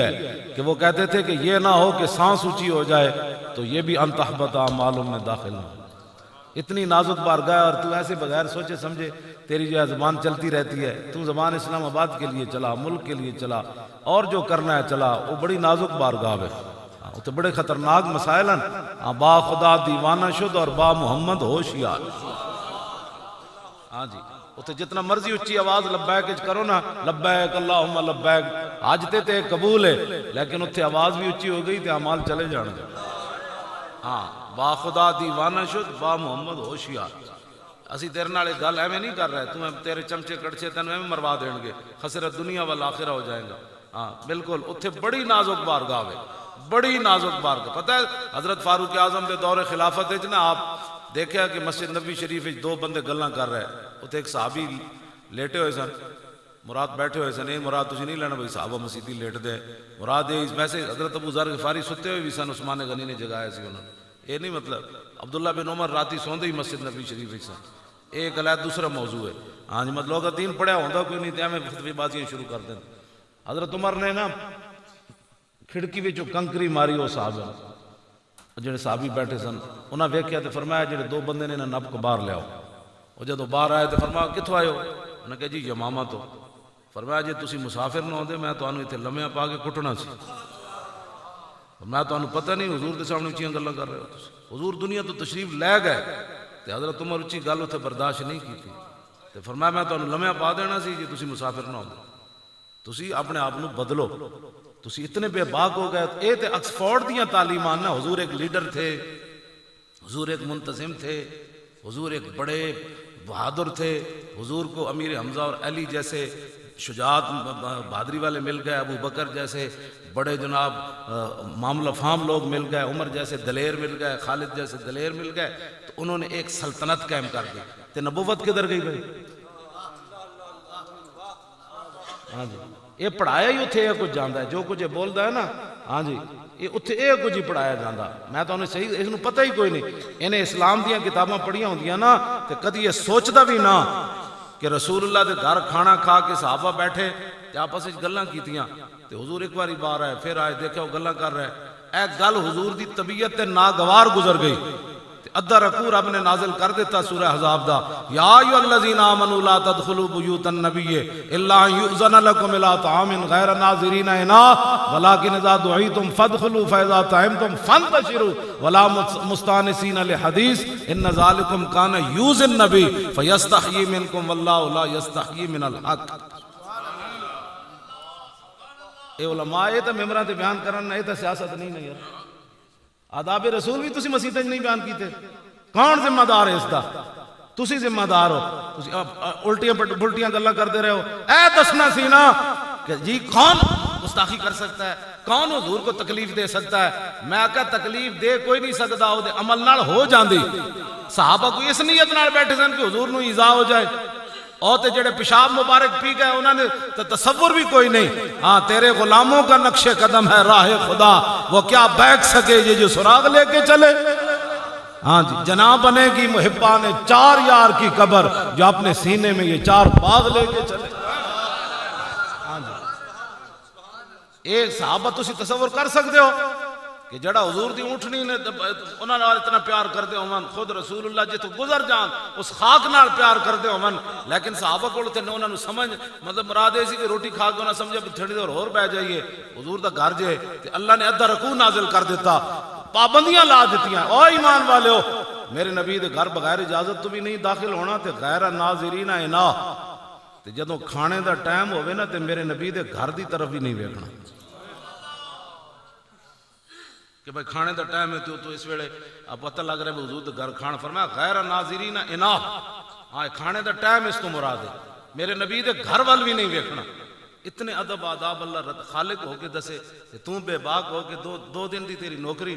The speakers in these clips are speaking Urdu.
ہے کہ وہ کہتے تھے کہ یہ نہ ہو کہ سانس اونچی ہو جائے تو یہ بھی ان تحبط اعمالهم میں داخل ہو. اتنی نازک بارگاہ اور تو ایسے بغیر سوچے سمجھے تیری جو ہے زبان چلتی رہتی ہے. تو زبان اسلام آباد کے لیے چلا، ملک کے لیے چلا، اور جو کرنا ہے چلا. وہ بڑی نازک بارگاہ ہے، وہ تو بڑے خطرناک مسائل ہیں. با خدا دیوانہ شد اور با محمد ہوشیار. ہاں جی، اتنے جتنا مرضی اچھی آواز لبیک کرو نا، لبیک اللہم لبیک، حاجتے تے قبول ہے، لیکن اتنے آواز بھی اچھی ہو گئی تے اعمال چلے جان گے. ہاں، با خدا دیوانہ شد با محمد ہوشیار. اسی تیرے نال ایک گل ایویں نہیں کر رہے، تمہیں تیرے چمچے کڑچے تینوں ایویں مروا دیں گے، خسرت دنیا والآخرہ ہو جائیں گا. ہاں بالکل، اتنے بڑی نازک بارگاہ ہے، بڑی نازک بارگاہ. پتہ ہے حضرت فاروق اعظم دے دور خلافت وچ نا آپ دیکھا کہ مسجد نبی شریف وچ دو بندے گلاں کر رہے، اتنے ایک صحابی لیٹے ہوئے سن، مراد بیٹھے ہوئے سن. یہ مراد تسی نہیں لینا بھائی صحابہ مسیدی لیٹ دے، مراد یہ ویسے حضرت ابو ذر غفاری ستے ہوئے بھی سن، عثمان غنی نے جگایا سی انہوں نے. یہ نہیں مطلب عبداللہ بن عمر راتی سوندے ہی مسجد نبی شریف وچ سن. ایک علیحدہ دوسرا موضوع ہے. ہاں جی، مطلب اگر دین پڑھیا ہوندا کوئی نہیں تے میں فتوی بازیاں شروع کر دیں. حضرت عمر نے نا کھڑکی وچوں کنکری ماری وہ صحابہ جڑے صحابی بیٹھے سن. انہاں ویکھیا تے فرمایا جڑے دو بندے نے نب کو باہر لے آؤ. وہ جدوں باہر آئے تے فرمایا کتھوں آئے ہو؟ انہوں نے کہا جی یمامہ تو. فرمایا جی تسی مسافر نہ ہوندے میں تانوں ایتھے لمحیاں پا کے کٹنا سی. میں تانوں پتہ نہیں حضور دے سامنے اچھیاں گلاں کر رہے ہو تسی. حضور دنیا تو تشریف لے گئے تے حضرت عمر اچھی گل اتھے برداشت نہیں کی تے فرمایا میں تانوں لمحیاں پا دینا سی جی تسی مسافر نہ ہوندے. تسی اپنے آپ نو بدلو، تسی اتنے بے باک ہو گئے. اے تے آکسفورڈ دیاں تعلیمان نا. حضور ایک لیڈر تھے، حضور ایک منتظم تھے، حضور ایک بڑے بہادر تھے. حضور کو امیر حمزہ اور علی جیسے شجاعت بہادری والے مل گئے، ابو بکر جیسے بڑے جناب معاملہ فہم لوگ مل گئے، عمر جیسے دلیر مل گئے، خالد جیسے دلیر مل گئے. تو انہوں نے ایک سلطنت قائم کر دی. تے نبوت کدھر گئی بھائی؟ ہاں جی، یہ پڑھایا ہی اتھے یہ کچھ جاندا ہے. جو کچھ بولدا ہے نا، ہاں جی، یہ اتھے یہ کچھ ہی پڑھایا جاندا. میں تو انہیں صحیح اس نو پتہ ہی کوئی نہیں. انہیں اسلام دیاں کتاباں پڑھیاں ہوندیاں نا تے کدی یہ سوچدا بھی نہ کہ رسول اللہ دے گھر کھانا کھا کے صحابہ بیٹھے تے آپس وچ گلاں کیتیاں تے حضور ایک باری باہر آئے، پھر آئے، دیکھا وہ گلاں کر رہے. اے گل حضور دی طبیعت تے ناگوار گزر گئی. ادھا رکوع رب نے نازل کر دیتا سورہ احزاب دا، یا ایھا الذین آمنوا لا تدخلوا بیوت النبی الا ان یؤذن لکم الی طعام غیر ناظرین اناء ولکن اذا دعیتم فادخلوا فاذا طعمتم فانتشروا ولا مستانسین لحدیث ان ذلکم کان یؤذی النبی فیستحیی منکم واللہ لا یستحیی من الحق. اے علماء یہ تو ممبراں تے بیان کرن، یہ تو سیاست نہیں ہے یار. آداب رسول بھی تسی مسیحاں نہیں بیان کیتے. کون ذمہ دار ہے اس دا؟ تسی ذمہ دار ہو. تسی الٹیاں بلٹیاں گلاں کرتے رہے ہو. اے دسنا سی نا کہ جی کون گستاخی کر سکتا ہے، کون حضور کو تکلیف دے سکتا ہے. میں کہا تکلیف دے کوئی نہیں سکتا، او دے عمل نال ہو جاندی. صحابہ کو اس نیت نال بیٹھے سن کہ حضور نو ایذا ہو جائے. اور تے جڑے پیشاب مبارک پی گئے انہوں نے تصور بھی کوئی نہیں. ہاں تیرے غلاموں کا نقش قدم ہے راہ خدا، وہ کیا بیک سکے یہ جو سراغ لے کے چلے. ہاں جی، جناب بنے گی محبہ نے 4 یار کی قبر جو اپنے سینے میں یہ 4 باغ لے کے چلے. ہاں جی، ایک صحابہ تسی تصور کر سکتے ہو کہ جڑا حضور دی اونٹنی نے انہاں نال اتنا پیار کردے ہون، خود رسول اللہ جتوں گزر جان اس خاک نال پیار کردے ہون، لیکن صحابہ کول تے انہاں نوں سمجھ مطلب مراد اے سی کہ روٹی کھا کے انہاں سمجھا کہ تھوڑی دیر اور بہ جائیے حضور دا گھر جے تے اللہ نے ادھا رکوع نازل کر دیتا، پابندیاں لا دتیاں. او ایمان والےو، میرے نبی دے گھر بغیر اجازت تو بھی نہیں داخل ہونا تے غیر ناظرین اناء. تے جدوں کھانے دا ٹائم ہوے نا تے میرے نبی دے گھر دی طرف بھی نہیں ویکھنا کہ بھائی کھانے دا ٹائم ہے تو اس ویلے پتہ لگ رہا ہے حضور دے گھر کھانا. فرمایا غیر ناظرین اناء. ہاں کھانے دا ٹائم اس کو مراد ہے، میرے نبی دے گھر وال بھی نہیں ویکھنا. اتنے ادب آداب اللہ خالق ہو کے دسے کہ تو بے باک ہو کے 2 دن دی تیری نوکری.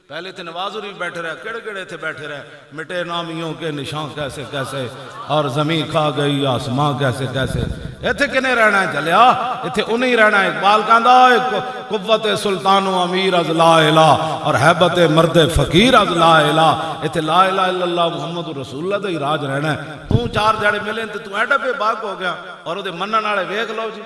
پہلے تھے نواز بھی بیٹھے رہے، کڑے کڑے تھے بیٹھے رہے، مٹے نامیوں کے نشان کیسے کیسے اور زمین کھا گئی آسمان کیسے کیسے. ایتھے کنے رہنا ہے چلیا، ایتھے انہیں رہنا ہے. اقبال کہندا قوت سلطان و امیر از لا الہ اور حیبت مرد فقیر از لا الہ. ایتھے لا الہ الا اللہ محمد رسول اللہ دا ہی راج رہنا ہے. تو 4 جڑے ملے تے تو ایڈا بے باک ہو گیا اور او دے منن والے ویکھ لو جی.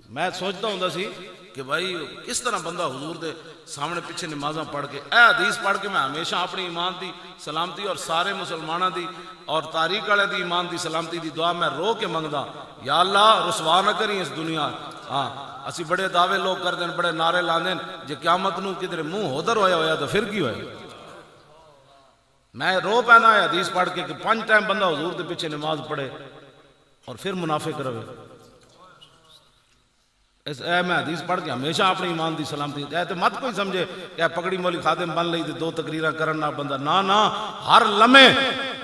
میں سوچتا ہوں سی کہ بھائی کس طرح بندہ حضور دے سامنے پیچھے نمازاں پڑھ کے اے حدیث پڑھ کے میں ہمیشہ اپنی ایمان دی سلامتی اور سارے مسلمانوں دی اور تاریخ والے دی ایمان دی سلامتی دی دعا میں رو کے منگدا یا اللہ رسوا نہ کریں اس دنیا. ہاں اسی بڑے دعوے لوگ کر دیں, بڑے نعرے لا دیں, جے قیامت نو کدھر منہ ادھر ہویا تو پھر کی ہوئے. میں رو پینا ہے حدیث پڑھ کے کہ 5 ٹائم بندہ حضور دے پیچھے نماز پڑھے اور پھر منافق رہے. میں حدیث پڑھ کے ہمیشہ اپنی ایمان دی سلامتی تے مت کوئی سمجھے کہ پگڑی مولی خادم بن لئی تے 2 تقریراں کرنا بندہ نا ہر لمحے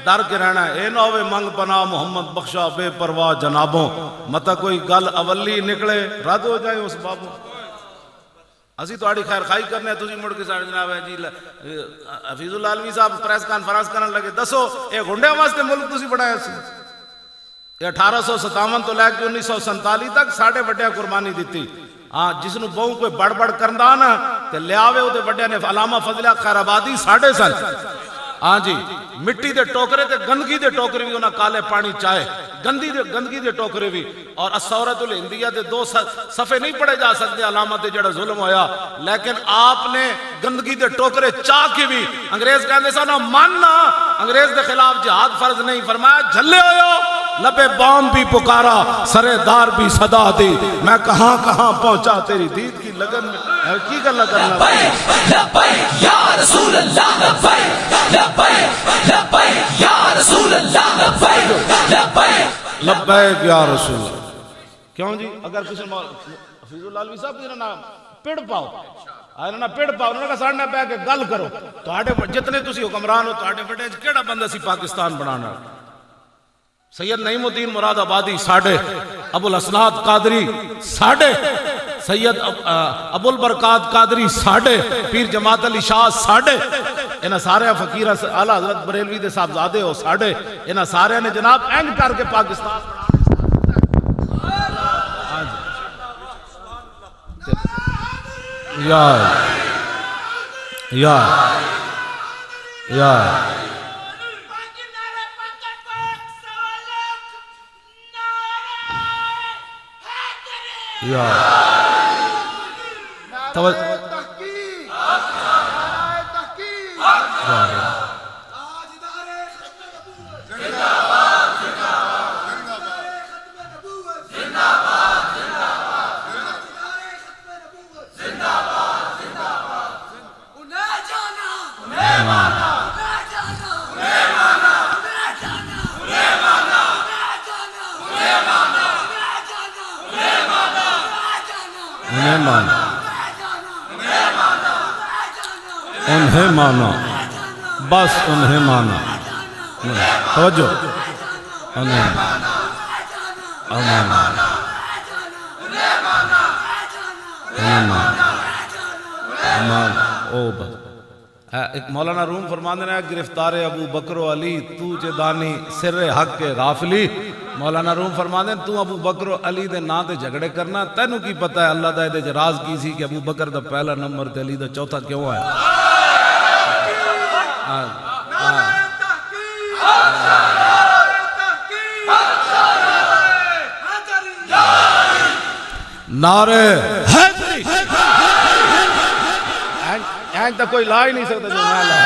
ڈر کے رہنا ہے. اے نہ ہوئے منگ پناہ محمد بخشا بے پرواہ جنابوں, متا کوئی گل اولی نکلے رد ہو جائے اس بابوں. اسی تہاڈی خیر خائی کرنے ہیں, تسی مڑ کے ساڈے جناب ہے جی حفیظ اللہ علوی صاحب پریس کانفرنس کرن لگے دسو اے گنڈیاں واسطے ملک تسی بنایا سی. 1857 تو لے کے 1947 تک ساڑھے وڈیا قربانی دیتی. ہاں جس نو بہوں کوئی بڑ بڑ کرندا نا تے لیاوے او دے وڈیا نے علامہ فضل خیر آبادی ساڑھے سن. ہاں جی مٹی دے ٹوکرے تے گندگی دے ٹوکرے بھی انہاں کالے پانی چائے, گندگی دے ٹوکرے بھی. اور الثورۃ الہندیہ دے 2 صفحے نہیں پڑھے جا سکتے علامہ تے جڑا ظلم ہویا, لیکن آپ نے گندگی دے ٹوکرے چاہ کے بھی انگریز کہندے سن ماننا انگریز دے خلاف جہاد فرض نہیں, فرمایا جھلے ہوئے لبے بام بھی پکارا سرے دار بھی صدا دی, میں کہاں پہنچا تیری دید کی لگن میں کی گلا کرنا. لبیک یا رسول اللہ, لبیک یا رسول اللہ, لبیک لبیک یا رسول اللہ. کیوں جی اگر کسی حفیظ اللہ علوی صاحب کا نام پڑ پاؤ انہوں نے کہا ساڑھنا پہ کہ گل کرو جتنے تسی حکمران ہو تہاڈے وڈے کیڑا بندہ سی پاکستان بنانا. سید نعیم الدین مراد آبادی ساڑھے, ابو الاسناد قادری ساڑھے, سید ابو البرکات قادری ساڑھے, پیر جماعت علی شاہ ساڑھے, انہاں سارے فقیر اعلیٰ حضرت بریلوی دے صاحبزادے ہو ساڑھے, انہاں سارے نے جناب اینڈ کر کے پاکستان یا انہیں مانا بس انہیں مانا توجہ انہیں ایک مولانا روم فرماندے ہیں گرفتار ابو بکر و علی تو جے دانی سر حق کے غافلی. مولانا روم فرماندے ہیں تو ابو بکر و علی دے نا تے جھگڑے کرنا, تینوں کی پتہ ہے اللہ دا دے راز کی سی کہ ابو بکر دا پہلا نمبر تے علی دا چوتھا کیوں ہے. نعرے حیدری اینج تک کوئی لا ہی نہیں سکتا جو میں لا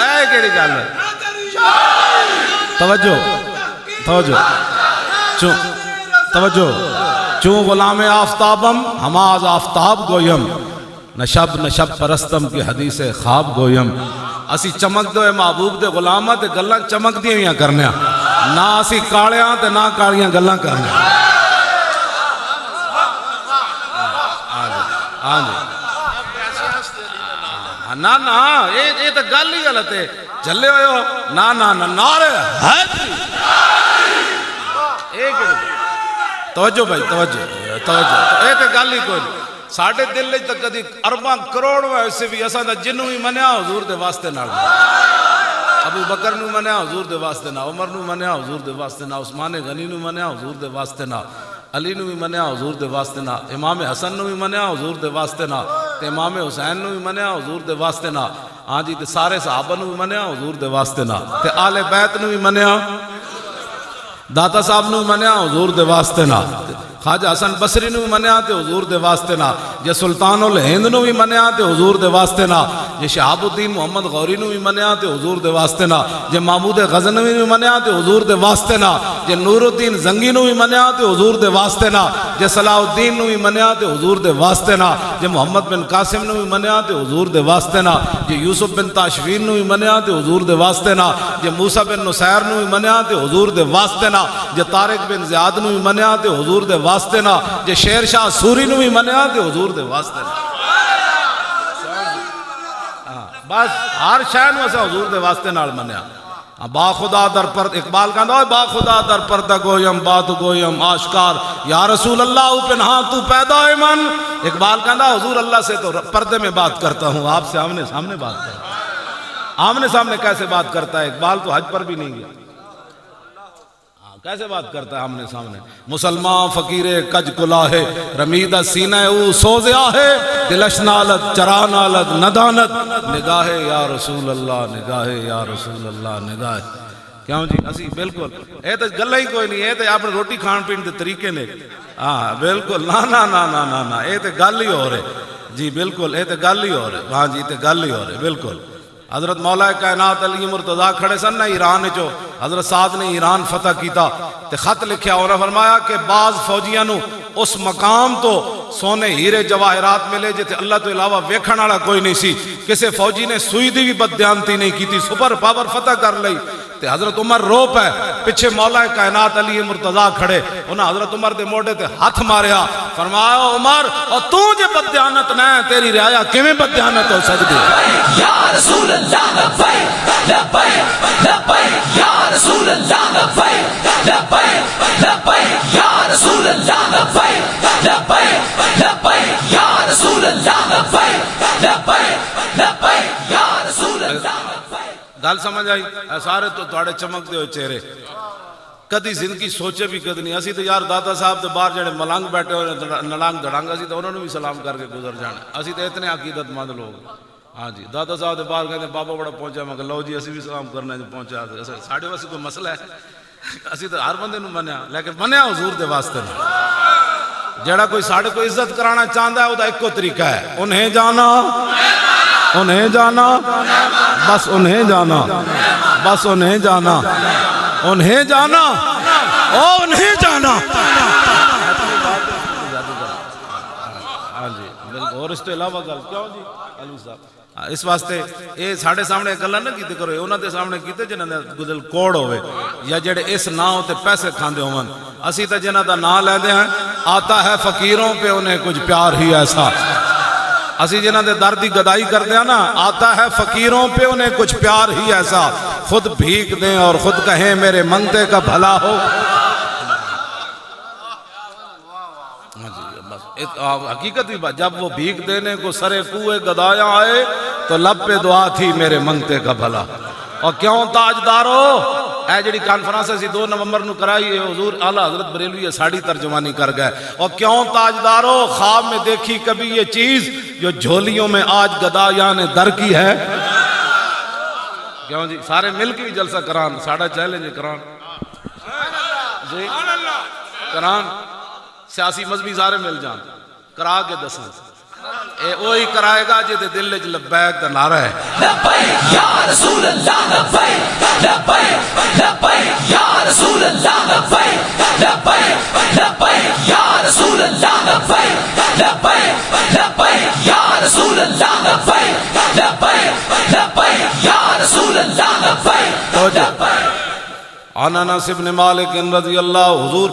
اے کیڑی گل ہے. توجہ چون غلام آفتابم ہماز آفتاب گویم نشب پرستم کی حدیث خواب گویم. اسی چمک دو محبوب دے غلامہ تے گلاں چمک دیاں ہویاں کرنے نہ اسی کالیاں تے نہ کالیاں گلاں کرنے. نا یہ تو گل ہی غلط ہے. جلے ہوئے ہو نا نعرے حیدری. توجہ بھائی توجہ یہ تو گل ہی کوئی ساڑھے دل تک کدی ارباں کروڑ ویسے بھی ایسا دا جنوں ہی منیا حضور دے واسطے نہ ابو بکر نو منیا حضور دے واسطے نہ, عمر نو منیا حضور دے واسطے نہ, عثمان غنی نو منیا حضور دے واسطے نہ, علی نو بھی منیا حضور دے واسطے نہ, امام حسن نو بھی منیا حضور دے واسطے نہ, تے امام حسین نو بھی منیا حضور دے واسطے نہ. ہاں جی تے سارے صحابہ نو بھی منیا حضور دے واسطے نہ, تے آل بیت نو بھی منیا, داتا صاحب نو منیا حضور دے واسطے نہ, خواجہ حسن بصری نو بھی منیا تے حضور دے واسطے نا، جے سلطان الہند نو بھی منیا تے حضور دے واسطے نا، جے شہاب الدین محمد غوری نو بھی منیا تے حضور دے واسطے نا، جے محمود غزنوی نو بھی منیا تے حضور دے واسطے نا، جے نور الدین زنگی نو بھی منیا تے حضور دے واسطے نا، جے صلاح الدین نو بھی منیا تے حضور دے واسطے نا، جے محمد بن قاسم نو بھی منیا تے حضور دے واسطے نا، جے یوسف بن تاشفین نو بھی منیا تے حضور دے واسطے نا، جے موسیٰ بن نصیر نو بھی منیا تے حضور دے واسطے نا، جے طارق بن زیاد نو بھی منیا تے حضور دے واسطے نا، جے شیر شاہ سوری نو بھی منیا تے حضور دے واسطے نا۔ بس ہر شے نو اسا حضور دے واسطے نال منیا۔ با خدا در پرد، اقبال کہندا ہے با خدا در پردہ گویم بات گویم آشکار، یا رسول اللہ پنہاں تو پیدا ہے من۔ اقبال کہندا حضور اللہ سے تو پردے میں بات کرتا ہوں، آپ سے آمنے سامنے بات کرتا ہوں۔ آمنے سامنے کیسے بات کرتا ہے؟ اقبال تو حج پر بھی نہیں گیا، کیسے بات کرتا ہے آمنے سامنے؟ مسلمان فقیر کج کلاہے رمیدہ سینہ او سوزیا ہے، دلش نالت چرا نالت ندانت، نگاہ یا رسول اللہ نگاہ یا رسول اللہ نگاہ۔ کیوں جی اسی بالکل اے تو گلہ ہی کوئی نہیں، اے تو اپنے روٹی کھان پین دے طریقے نے، ہاں بالکل نا نا نا نا نا نا، اے تو گل ہی ہو رہے جی، بالکل اے تو گل ہی ہو رہے، ہاں جی تے گل ہی ہو رہے بالکل۔ حضرت مولا کائنات علی مرتضیٰ کھڑے سن نا ایران چو، حضرت سعد نے ایران فتح کیتا تے خط لکھیا، انہوں نے فرمایا کہ بعض فوجیاں نو اس مقام تو سونے ہیرے جواہرات ملے جتے اللہ تو علاوہ ویکھن والا کوئی نہیں سی، کسے فوجی نے سوئی دی بھی بددیانتی نہیں کی تھی، سپر پاور فتح کر لئی تے حضرت عمر رو پے، پیچھے مولا کائنات علی مرتضیٰ کھڑے، انہاں حضرت عمر دے موڑے تے ہاتھ ماریا، فرمایا عمر اور تو جے بددیانت نہ تیری رعایا کیویں بددیانت ہو سکدی؟ یا رسول اللہ لبیک لبیک لبیک یا رسول اللہ لبیک لبیک لبیک یا رسول اللہ لبیک لبیک لبیک یا رسول اللہ لبیک لبیک لبیک یا رسول اللہ لبیک۔ گل سمجھ آئی؟ سارے تو تھوڑے چمک دے ہوئے چہرے، کدی زندگی سوچے بھی کدی نہیں۔ اسی تو یار دادا صاحب دے باہر جڑے ملنگ بیٹھے ہوئے نلانگ دڑانگ، اسی تو انہوں نے بھی سلام کر کے گزر جانا، اسی تو اتنے عقیدت مند لوگ۔ ہاں جی دادا صاحب دے باہر کہتے بابا بڑا پہنچا، میں کہ لو جی اسی بھی سلام کرنا جو پہنچا، ساڑھے واسے کوئی مسئلہ ہے؟ اسی تو ہر بندے نو منیا، لیکن منیا حضور دے واسطے نہیں۔ جڑا کوئی ساڑھے کو عزت کرانا چاہتا ہے وہ دا ایک کو طریقہ ہے، انہیں جانا انہیں جانا بس انہیں جانا بس انہیں جانا انہیں جانا انہیں جانا۔ ہاں جی بالکل، اور اس تو علاوہ گل کیوں جی علی صاحب اس واسطے اے ساڑھے سامنے گلہ نہ کیتے کرو، انہاں دے سامنے کیتے جنہاں دے دل کوڑ ہوئے یا جڑے اس نا ہوتے پیسے کھاندے ہون۔ اسی تے جنہاں دا نا لے دے ہیں، آتا ہے فقیروں پہ انہیں کچھ پیار ہی ایسا، اسی جنہاں دے درد دی گدائی کر دیا نا، آتا ہے فقیروں پہ انہیں کچھ پیار ہی ایسا، خود بھیک دیں اور خود کہیں میرے منگتے کا بھلا ہو۔ حقیقت بھی بات، جب وہ بھیک دینے کو سرے کوئے گدایا آئے تو لب پہ دعا تھی میرے منگتے کا بھلا۔ اور کیوں تاجدارو اے جڑی کانفرنس اسی 2 نومبر نو کرائی ہے، حضور اعلیٰ حضرت بریلوی ساڑی ترجمانی کر گئے، اور کیوں تاجدارو خواب میں دیکھی کبھی یہ چیز جو جھولیوں میں آج گدایاں نے در کی ہے؟ کیوں جی سارے مل کے جلسہ کران، ساڑھا چیلنج کران جی کران، سیاسی مذہبی سارے مل جان کرا کے دسن، اے وہی کرائے گا جے دل وچ لبیک دا نعرہ ہے۔ لبیک یا رسول اللہ لبیک لبیک لبیک یا رسول اللہ لبیک لبیک لبیک یا رسول اللہ لبیک لبیک لبیک یا رسول اللہ لبیک لبیک لبیک یا رسول اللہ لبیک۔ عن انس بن مالک رضی اللہ، حضور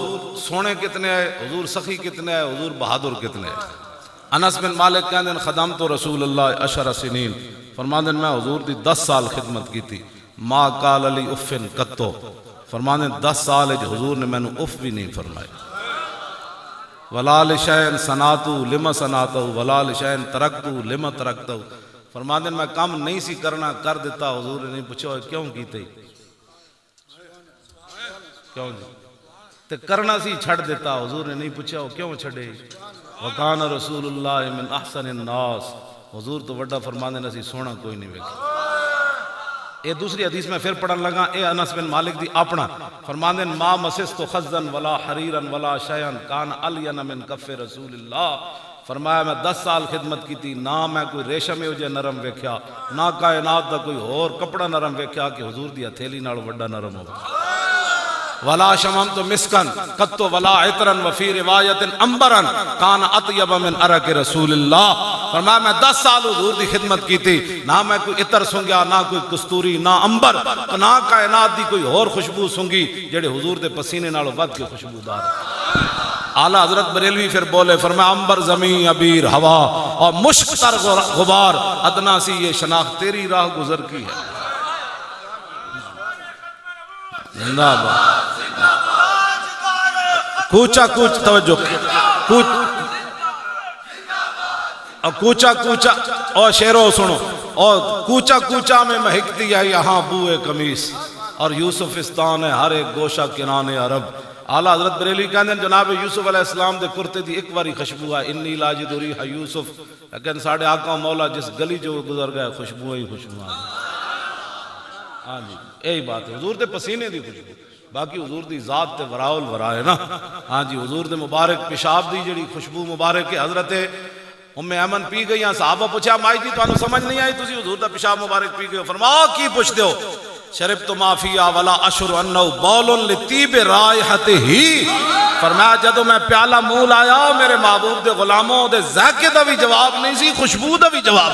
سونے کتنے آئے، حضور سخی کتنے آئے، حضور بہادر کتنے آئے۔ انس بن مالک کہنے ہیں خدمت رسول اللہ 10 سنین، فرماندے میں حضور دی 10 سال خدمت کی تھی، ما قال علی افن کتو، فرماندے 10 سال حضور نے میں نے اف بھی نہیں فرمائے۔ ولا لشین صنعتو لما صنعتو ولا لشین ترکتو لما ترکتو، فرماندے میں کام نہیں سی کرنا کر دیتا، حضور نے نہیں پوچھا کیوں کیتے، کیوں جی تے کرنا سی چھڑ دیتا، حضور نے نہیں پوچھا کیوں چھڑے۔ وکان رسول اللہ من احسن الناس، حضور تو وڈا فرماندے نہ سی سونا کوئی نہیں ویکھیا۔ اے دوسری حدیث میں پھر پڑھن لگا، اے انس بن مالک دی اپنا فرماندے ما مسست خزن ولا حریرا ولا شیئا کان الین من کف رسول اللہ، فرمایا میں 10 سال خدمت کی تھی، نہ میں کوئی ریشم جو نرم ویکھیا، نہ کائنات دا کوئی اور کپڑا نرم ویکھیا کہ حضور دی ہتھیلی نال وڈا نرم ہو، ولا شممت مسکن قط ولا عطرا وفی روایت انبرا کان اطیب من عرق رسول اللہ، فرمایا میں 10 سال حضور دی خدمت کی تھی، نہ میں کوئی عطر سنگیا، نہ کوئی کستوری، نہ انبر، نہ کائنات دی کوئی اور خوشبو سنگی جڑے حضور دے پسینے نال ود کے خوشبودار۔ اعلیٰ حضرت بریلوی پھر بولے، فرمایا انبر زمین عبیر ہوا اور مشک تر غبار، ادنا سی یہ شناخت تیری راہ گزر کی ہے۔ زندہ باد کوچا کوچ توجہ کوچا کوچا اور شیرو سنو، اور کوچا کوچا میں مہکتی ہے یہاں بوئے قمیص، اور یوسفستان ہے ہر ایک گوشہ کنانے عرب۔ اعلیٰ حضرت بریلی کہتے ہیں جناب یوسف علیہ السلام دے کرتے دی ایک باری خوشبو ہے، انی لاجد ریح یوسف، لیکن ساڑھے آقا مولا جس گلی جو گزر گئے خوشبو ہی خوشبو آ گئی۔ ہاں جی یہی بات ہے، حضور دے پسینے دی خوشبو، باقی حضور دی ذات تے وراء الورا ہے نا۔ ہاں جی حضور دے مبارک پیشاب دی جڑی خوشبو مبارک ہے، حضرت ام ایمن پی گئی ہیں، صحابہ پوچھا مائی جی تانوں سمجھ نہیں آئی تسی حضور دا پیشاب مبارک پی گئے ہو؟ فرمایا کی پوچھتے ہو؟ شربت ما فیہا ولا اشعر انہ بول لطیب رائحتہ، فرمایا جدو میں پیالہ منہ لایا میرے محبوب دے غلاموں دے ذائقے دا بھی جواب نہیں سی، خوشبو دا بھی جواب۔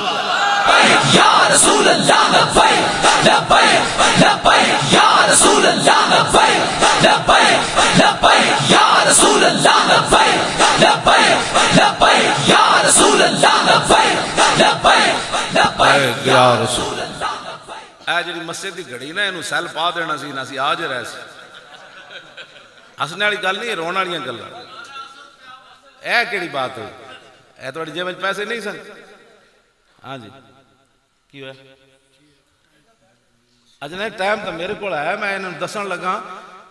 یا رسول اللہ لبیک لبیک لبیک یا رسول اللہ لبیک لبیک لبیک یا رسول اللہ لبیک لبیک لبیک یا رسول اللہ لبیک لبیک لبیک یا رسول اللہ۔ اے جڑی مسجد دی گھڑی نا اینو سیل پا دینا سی، نہ سی آج رہ سی۔ ہسنے والی گل نہیں، رونے والیاں گلاں۔ اے کیڑی بات ہوئی؟ اے تہاڈی جیب وچ پیسے نہیں سن؟ ہاں جی کی ہویا؟ اج نہیں ٹائم تو میرے کو ہے، میں انہوں دسن لگا،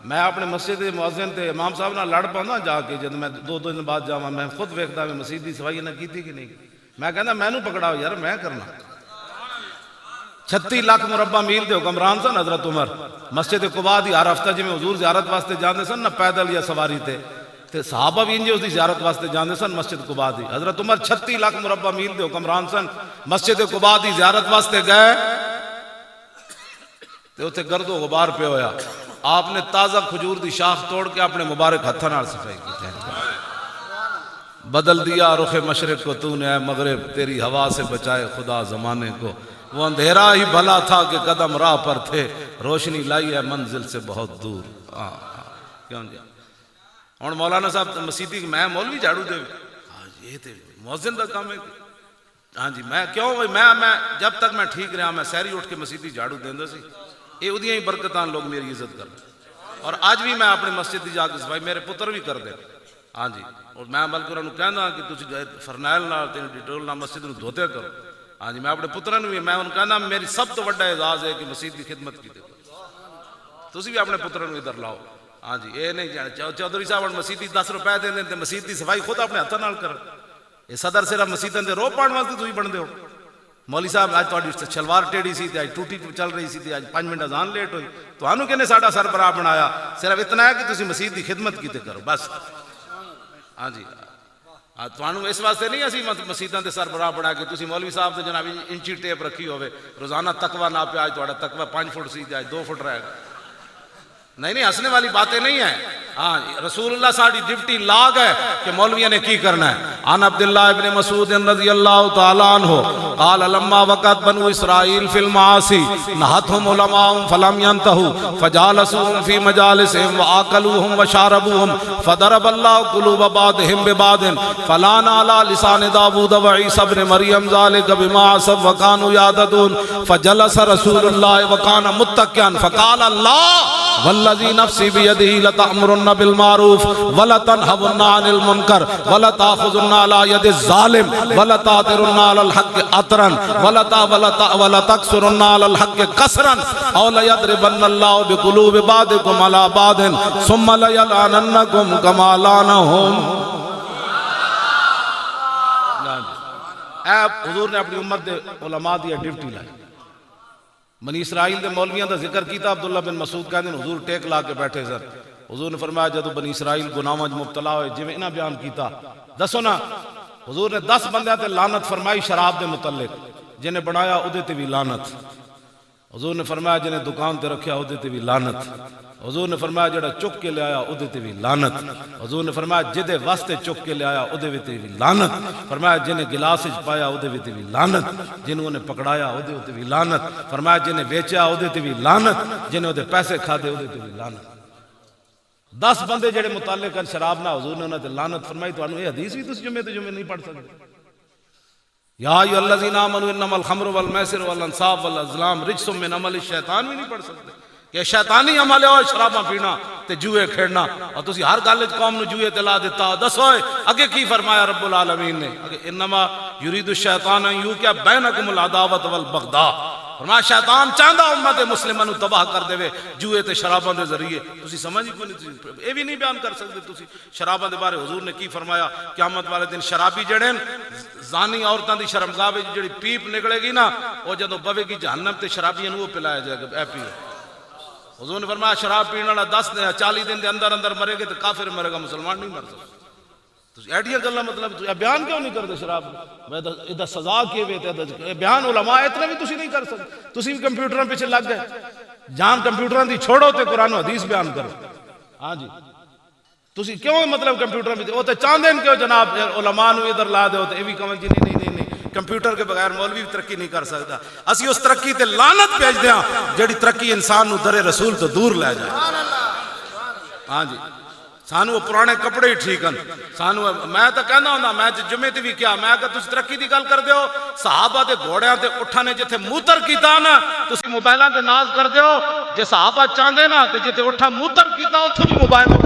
میں اپنے مسجد دے مؤذن تے امام صاحب نال لڑ پاؤں جا کے، جد میں 2 دن بعد جاواں میں خود ویکھدا میں مسجد دی صفائی نہ کیتی کہ نہیں، میں کہندا مینوں پکڑاؤ یار میں کرنا۔ 36 لاکھ مربع میل دے حکمران سن حضرت عمر، مسجد قباء دی ہر ہفتہ جی میں حضور زیارت واسطے جاندے سن نہ پیدل یا سواری تے صحابہ بھی انجے اس دی زیارت واسطے جاندے سن مسجد قباء دی۔ حضرت عمر 36 لاکھ مربع میل دے حکمران سن، مسجد قباء دی زیارت واسطے گئے تے اوتھے گرد و غبار پہ ہویا، آپ نے تازہ کھجور دی شاخ توڑ کے اپنے مبارک ہتھاں نال صفائی کی، بدل دیا رخ مشرق کو تو نے اے مغرب، تیری ہوا سے بچائے خدا زمانے کو، وہ اندھیرا ہی بھلا تھا کہ قدم راہ پر تھے، روشنی لائی ہے منزل سے بہت دور۔ کیوں جی ہن مولانا صاحب مسیدی میں مولوی جھاڑو دے، یہ تے مؤذن دا کام ہے۔ ہاں جی میں کیوں میں جب تک میں ٹھیک رہا میں سحری اٹھ کے مسیدی جھاڑو دیندا سی، یہ اودیاں ہی برکتاں لوگ میری عزت کر، اور آج بھی میں اپنے مسجد دی جا کے صفائی میرے پتر بھی کر دے۔ ہاں جی اور میں بلکہ انہوں کہنا کہ تسی فرنائل نال تے ڈیٹول نال مسجد نوں دھوتے کرو۔ ہاں جی میں اپنے پتراں نوں بھی میں انہوں کہنا میری سب تو بڑا اعزاز ہے کہ مسجد کی خدمت کی دے، تسی بھی اپنے پتراں نوں ادھر لاؤ۔ ہاں جی یہ نہیں جانا چودھری صاحب مسجد 10 روپے دے دیں تے مسجد دی صفائی خود اپنے ہاتھاں نال کر، یہ صدر صرف مسجداں دے رو پاؤن واسطے تسی بن دے ہو۔ مولوی صاحب آج تہاڈی شلوار ٹیڑھی سی تے آج ٹوٹی چل رہی سی تے آج 5 منٹ اذان لیٹ ہوئی، تانوں کنے ساڈا سربراہ بنایا؟ صرف اتنا ہے کہ تسی مسجد دی خدمت کیتے کرو بس۔ ہاں جی تانوں اس واسطے نہیں اسی مسجداں دے سربراہ بنا کے تسی مولوی صاحب تے جناب انچی ٹیپ رکھی ہوے، روزانہ تقوی ناپے، آج تہاڈا تقوی 5 فٹ سی تے آج 2 فٹ رہے گا۔ نہیں ہنسنے والی باتیں نہیں ہیں۔ ہاں رسول اللہ ساڑی ڈیوٹی لاگ ہے کہ مولویہ نے کی کرنا ہے۔ عن عبداللہ ابن مسعود رضی اللہ تعالیٰ عنہ قال لما وقت بنو اسرائیل فی المعاصی نہتهم علماء فلم ينتهوا فجالسوهم في مجالسهم وآکلوهم وشاربوهم فضرب الله قلوب بعضهم ببعض فلان على لسان داود وعیسی ابن مریم ذلك بما عصوا وكانوا يعتدون فجلس رسول الله وكان متكئا فقال الله والذي نفسي بيده لتأمرن بالمعروف ولتنهون عن المنكر ولتأخذن على يد الظالم ولتأثرن على الحق أثرا ولتكسرن على الحق كسرا أو ليضربن الله بقلوب بعضكم على بعض ثم ليلعننكم كما لعنهم۔ اے حضور نے اپنی امت دے علماء دی ڈیوٹی لائی، بنی اسرائیل دے مولویاں دا ذکر کیتا، عبداللہ بن مسعود کہندے نے حضور ٹیک لا کے بیٹھے سن، حضور نے فرمایا جدو بنی اسرائیل گناہاں وچ مبتلا ہوئے جویں انہاں بیان کیتا، دسو نا حضور نے 10 بندیاں تے لعنت فرمائی شراب دے متعلق، جنہیں بنایا اودے تے بھی لعنت، حضور نے فرمایا جنہیں دکان تے رکھیا اودے تے بھی لعنت، حضور نے فرمایا جڑا چک کے لے آیا اودے تے بھی لعنت، حضور نے فرمایا جدے واسطے چک کے لے آیا اودے تے بھی لعنت، فرمایا جنہیں گلاس وچ پایا اودے تے بھی لعنت، جنہوں نے پکڑایا اودے تے بھی لعنت، فرمایا جنہیں بیچیا اودے تے بھی لعنت، جنہیں اودے پیسے کھادے اودے تے بھی لعنت۔ 10 بندے جڑے متعلق ہیں شراب نہ، حضور نے انہاں تے لعنت فرمائی۔ تو یہ حدیث بھی تسی جمعے تے جمعے نہیں پڑھ سکتے۔ یا ایھا الذین آمنوا انما الخمر والمیسر والانصاب والازلام رجس من عمل الشیطان بھی نہیں پڑھ سکتے کہ شیطانی عمل ہے شراباں پینا تے جوئے کھیڑنا، اور تسی ہر گل وچ قوم نو جوئے تے لا دیتا۔ دسو اگے کی فرمایا رب العالمین نے؟ انما یرید الشیطان ان یوقع بینکم العداوۃ والبغضاء، فرمایا شیطان چاہندا امت مسلمہ نو تباہ کر دے جوئے تے شراباں دے ذریعے۔ تسی سمجھ کوئی نہیں، اے بھی نہیں بیان کر سکتے تسی شراباں دے بارے۔ حضور نے کی فرمایا؟ قیامت والے دن شرابی جڑے زانی عورتاں دی شرمگاہ وچ جڑی پیپ نکلے گی نا، او جدوں بوے گی جہنم تے شرابیاں نو پلایا جائے گا، اے پیو۔ حضور نے فرمایا شراب پینے والا 40 دن دے اندر اندر مرے گا تو کافر مرے گا، مسلمان نہیں مر سکتا۔ ایڈیاں گلاں مطلب بیان کیوں نہیں کرتے شراب دا سزا کی ہوئے بیان علماء اتنے بھی تسی نہیں کر سکتے۔ تسی بھی کمپیوٹراں پیچھے لگ گئے، جان کمپیوٹراں دی چھوڑو تے قرآن و حدیث بیان کرو۔ ہاں جی تسی کیوں مطلب کمپیوٹراں پیچھے وہ تے چاہندے ہیں کیوں جناب علماء نو ادھر لا دو تے اے بھی کہن جی نہیں کمپیوٹر کے بغیر مولوی بھی ترقی نہیں کر سکتا۔ اسی اس ترقی تے لعنت بھیج دیاں جڑی ترقی انسان نو در رسول تو دور لے جائے۔ ہاں جی سانو پرانے کپڑے ہی ٹھیک ہیں سانو۔ میں تو کہنا ہوں میں جمعے تے بھی کیا میں کہ تسی ترقی دی گل کر دیو، صحابہ دے گھوڑیاں تے اٹھاں نے جتھے موتر کیتا نا تسی موبائلاں تے ناز کر دیو، جے صحابہ چاہندے نا تے جتھے اٹھاں موتر کیتا اوتھے بھی موبائل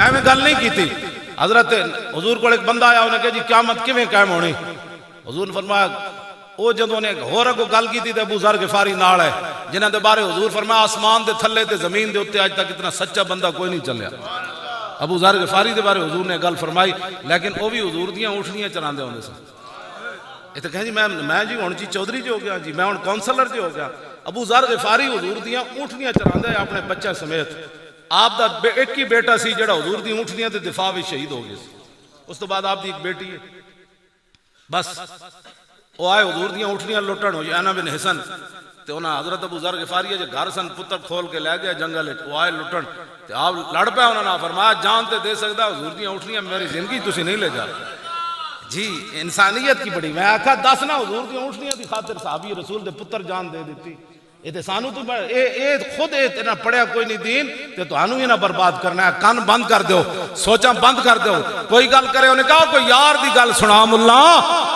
ایویں گل نہیں کیتی۔ حضرت حضور کو ایک بندہ آیا، انہیں کہا جی قیامت کیویں قائم ہونی؟ حضور نے فرمایا او جدوں نے ہور اگوں گل کیتی تے ابو ذر غفاری نال ہے، جنہاں دے بارے حضور فرمایا آسمان دے تھلے تے زمین دے اوتے اج تک اتنا سچا بندہ کوئی نہیں چلیا۔ ابو ذر غفاری دے بارے حضور نے گل فرمائی، لیکن او بھی حضور دیاں اونٹنیاں چراندے ہوندے سن۔ اے تے کہیں جی میں جی ہن جی چودھری جی ہو گیا، جی میں ہن کونسلر جی ہو گیا۔ ابو ذر غفاری حضور دیاں اونٹنیاں چراندا ہے اپنے بچے سمیت۔ آپ دا ایک ہی بیٹا سی جڑا حضور دی اونٹنیاں تے دفاع وچ شہید ہو گیا سی، اس تو بعد آپ دی ایک بیٹی ہے بس۔ وہ آئے حضور دیاں اونٹنیاں لٹن ہوئی انا بن حسن تے انہاں حضرت ابو ذر غفاری جے گھر سن پتر کھول کے لے گئے جنگل وچ، وہ آئے لٹن تے آپ لڑ پیا، انہاں نے فرمایا جان تے دے سکدا حضور دیاں اونٹنیاں میری زندگی تسی نہیں لے جا جی انسانیت کی بڑی۔ میں آکھا دس نا حضور دیاں اونٹنیاں دی خاطر صحابی رسول دے پتر جان دے دیتی، یہ تے سانو تو خود اتنا پڑھیا کوئی نہیں دین تے تانوں ہی نہ برباد کرنا ہے۔ کان بند کر دیو، سوچاں بند کر دیو، کوئی گل کرے انہیں کہا کوئی یار دی گل سنا ملا،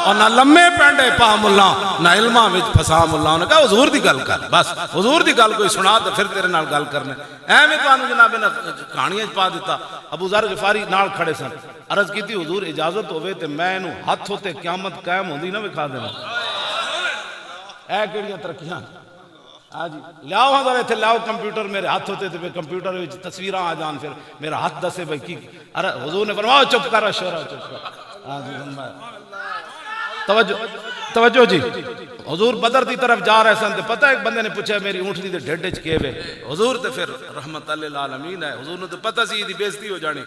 اور نہ لمے پینڈے پا ملا نہ علماں وچ پھسا ملا، انہیں کہا حضور دی گل کر، بس حضور دی گل کوئی سنا تو پھر تیرے نال گل کرنے۔ ایویں تانوں جناب نے کہانیاں پا دیتا۔ ابو ذر غفاری نال کھڑے سن، عرض کیتی حضور اجازت ہوے تے میں انہوں ہاتھ ہوتے قیامت قائم ہوندی نہ وکھا دینا۔ اے کیڑیاں ترقیاں ہاں جی لیاؤ ہاں ذرا اتنے لیاؤ کمپیوٹر میرے ہاتھ ہوتے تھے کمپیوٹر میں تصویراں آ جان پھر میرا ہاتھ دسے بھائی کی۔ ارے حضور نے فرمایا چپ کر شورا چپ کر۔ ہاں جی توجہ جی حضور بدر دی طرف جا رہے سن تے پتہ ایک بندے نے پوچھا میری اونٹنی دے ڈھڈ وچ کیویں؟ حضور تے پھر رحمت للعالمین ہے، حضور نے تو پتہ سی دی بےزتی ہو جانی۔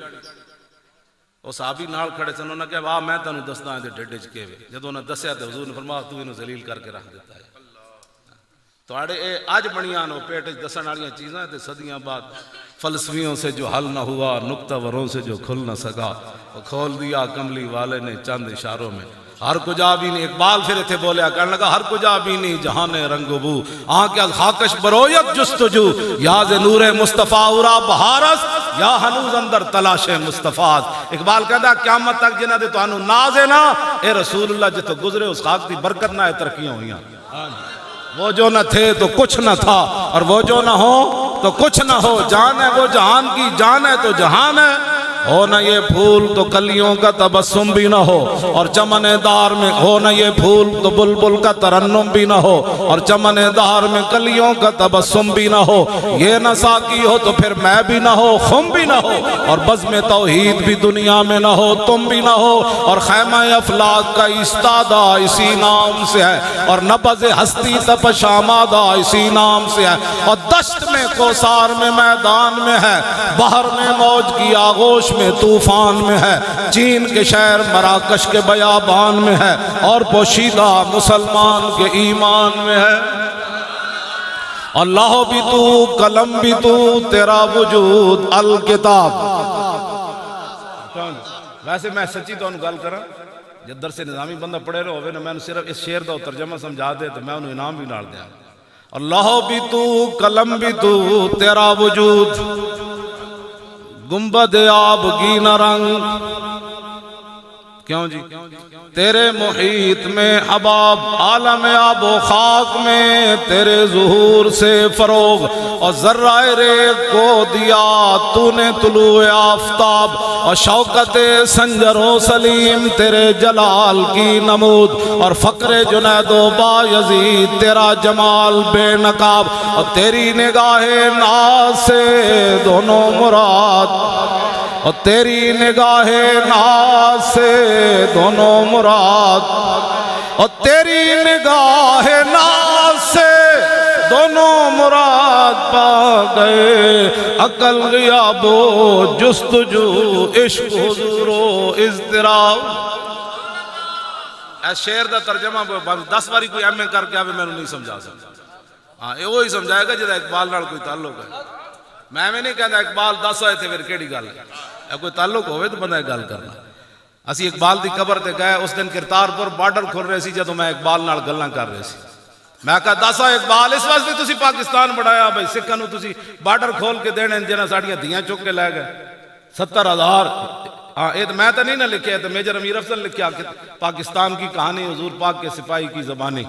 وہ صحابی نال کھڑے سن، انہوں نے کہا واہ میں تانوں دسدا دے ڈھڈ وچ کیویں؟ جدوں انہوں نے دسیا تے حضور نے فرمایا تو اینوں ذلیل کر کے رکھ دیتا ہے۔ توڑے آج بنیاں نو پیٹ دسن والیاں چیزاں تے صدیاں بعد فلسفیوں سے جو حل نہ ہوا، نکتہ وروں سے جو کھل نہ سکا، وہ کھول دیا کملی والے نے چند اشاروں میں۔ ہر کجا بھی نہیں، اقبال پھر اتھے بولیا کہنے لگا ہر کجا بھی نہیں جہان رنگ و بو، آنکھ از خاکش برویت جستجو، یا ز نور مصطفیٰ اورا بہارس، یا ہنوز اندر تلاش مصطفیٰ۔ اقبال کہتا ہے قیامت تک جنہ دے تو انو ناز ہے نا، اے رسول اللہ جتو گزرے اس خاک دی برکت نہ ہے ترقیاں ہوئیاں۔ وہ جو نہ تھے تو کچھ نہ تھا، اور وہ جو نہ ہو تو کچھ نہ ہو، جان ہے وہ جہان کی جان ہے تو جہان ہے، ہو نہ یہ پھول تو کلیوں کا تبسم بھی نہ ہو، اور چمن دار میں ہو نہ یہ پھول تو بلبل کا ترنم بھی نہ ہو، اور چمن دار میں کلیوں کا تبسم بھی نہ ہو، یہ نہ ساقی ہو تو پھر میں بھی نہ ہو، خم بھی نہ ہو، اور بزم توحید بھی دنیا میں نہ ہو، تم بھی نہ ہو، اور خیمہ افلاک کا استادہ اسی نام سے ہے، اور نبض ہستی تپش آمادہ اسی نام سے ہے، اور دشت میں کوثار میں میدان میں ہے، بحر میں موج کی آغوش میں طوفان میں ہے، چین کے شہر مراکش کے بیابان میں ہے، اور پوشیدہ مسلمان کے ایمان میں ہے۔ اللہ بھی تو قلم بھی تو تیرا وجود الکتاب۔ ویسے میں سچی تو گل کرا جب درس نظامی بندہ پڑھے رہے ہوئے نا، میں صرف اس شعر دا ترجمہ سمجھا دے تو میں انہوں انعام بھی نال دیا۔ اللہ بھی تو قلم بھی تو تیرا وجود، گنبد آبگینہ رنگ، کیوں جی تیرے محیط میں حباب، عالم آب و خاک میں تیرے ظہور سے فروغ، اور ذرہ ریگ کو دیا تو نے طلوع آفتاب، اور شوکت سنجر و سلیم تیرے جلال کی نمود، اور فقر جنید و بایزید تیرا جمال بے نقاب، اور تیری نگاہ ناز سے دونوں مراد، اور تیری نگاہ ناز سے دونوں مراد، اور تیری نگاہ ناز سے دونوں مراد پا گئے، عقل غیاب و جستجو عشق حضور و اضطراب۔ اے شعر دا ترجمہ 10 باری کوئی ایم اے کر کے آوے میں نہیں سمجھا سکتا، ہاں یہ وہی سمجھائے گا جدا اقبال نال کوئی تعلق ہے۔ میں نہیں کہتا اقبال 10 آئے تھے پھر کیڑی گل ہے، کوئی تعلق ہوئے تو بندہ گل کرنا۔ اسی اقبال دی قبر تے گئے، اس دن کرتارپور بارڈر کھل رہے سی جدوں میں اقبال نال گلاں کر رہے سی، میں کہا 10 اقبال اس واسطے تسی پاکستان بڑھایا بھائی سکھاں نوں تسی بارڈر کھول کے دینے جنہاں ساڈیاں دھیاں چک کے لے گئے 70,000۔ ہاں یہ تو میں تو نہیں نہ لکھیا، تو میجر امیر افضل لکھیا کہ پاکستان کی کہانی حضور پاک کے سپاہی کی زبانی۔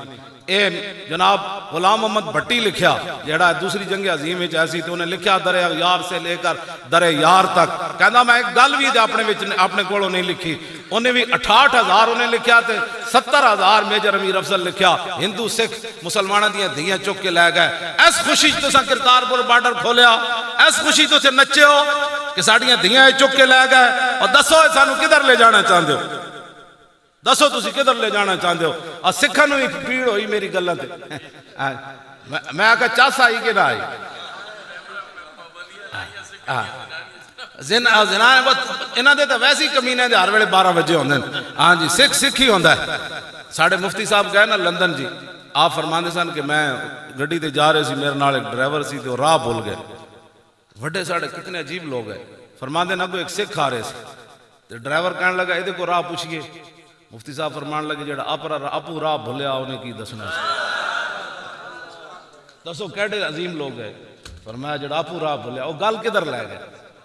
اے جناب غلام محمد بھٹی لکھیا جڑا دوسری جنگ عظیم وچ ایسی تو انہیں لکھیا در یار سے لے کر در یار تک، کہنا میں ایک گل بھی اپنے کولوں نہیں لکھی، انہیں بھی 68,000 انہیں لکھیا تے 70,000 میجر امیر افضل لکھیا، ہندو سکھ مسلمانہ دیاں دھیاں چک کے لے گئے۔ ایس خوشی تو سا کرتارپور بارڈر کھولیا، ایس خوشی تو سے نچے ہو کہ ساڑیاں دھیاں چک کے لے گئے، اور دسو سانو کدھر لے جانا چاہتے ہو، دسو تسی کدھر لے جانا چاہتے ہو۔ اور سکھاں نوں ایک پیڑ ہوئی میری گلاں تے، میں آکھا چاس آئی کہ نہ آئی، انہاں دے تے ویسی کمینے دے ہر ویلے 12 بجے ہوندے نے۔ ہاں جی سکھ ہی ہوندا ہے۔ ساڈے مفتی صاحب گئے نا لندن جی، آپ فرماندے سن کہ میں گڈی تے جا رہے سی، میرے نال ایک ڈرائیور سی تے راہ بھول گئے، وڈے ساڑے کتنے عجیب لوگ ہیں، فرماندے نہ کوئی ایک سکھ آ رہے سی، تے ڈرائیور کہنے لگا یہ کو راہ پوچھئے، مفتی صاحب فرمان لگے جڑا اپو راہ بھولیا انہیں کی دسنا سی، دسو کیڑے عظیم لوگ ہیں۔ فرمایا جڑا اپو راہ بھولیا، وہ گل کدھر لے گئے،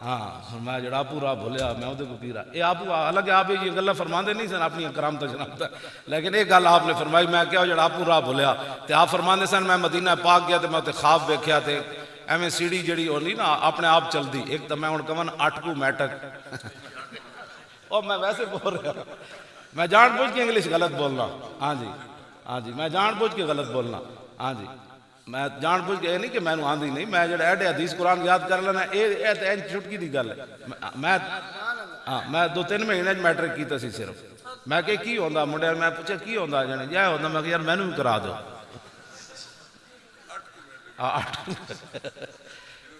ہاں فرمایا جڑا اپو راہ بھولیا میں وہ کو پی رہا، یہ آپ حالانکہ آپ یہ گلہ فرماندے نہیں سن اپنی کرامت شنامت، لیکن ایک گل آپ نے فرمائی، میں کیا جڑا اپو راہ بھولیا، تے آپ فرماندے سن میں مدینہ پاک گیا تے میں تے خواب ویکھیا تے ایویں سیڑھی جڑی ہونی نا اپنے آپ چل دی، ایک تو میں ہن کون 8 کو میٹک، اور میں ویسے بول رہا ہوں، میں جان بوجھ کے انگلش غلط بولنا، ہاں جی میں جان بوجھ کے غلط بولنا، ہاں جی میں جان بوجھ کے یہ نہیں کہ میں آندھی نہیں، میں جڑا ایڈے حدیث قرآن یاد کر لینا یہ چٹکی دی گل ہے۔ میں 2-3 مہینے میٹرک کیتا سی صرف، میں کہ کی ہوندا منڈے میں پوچھا کی ہوندا جانے یہ ہوندا، میں کہ یار مینوں بھی کرا دو،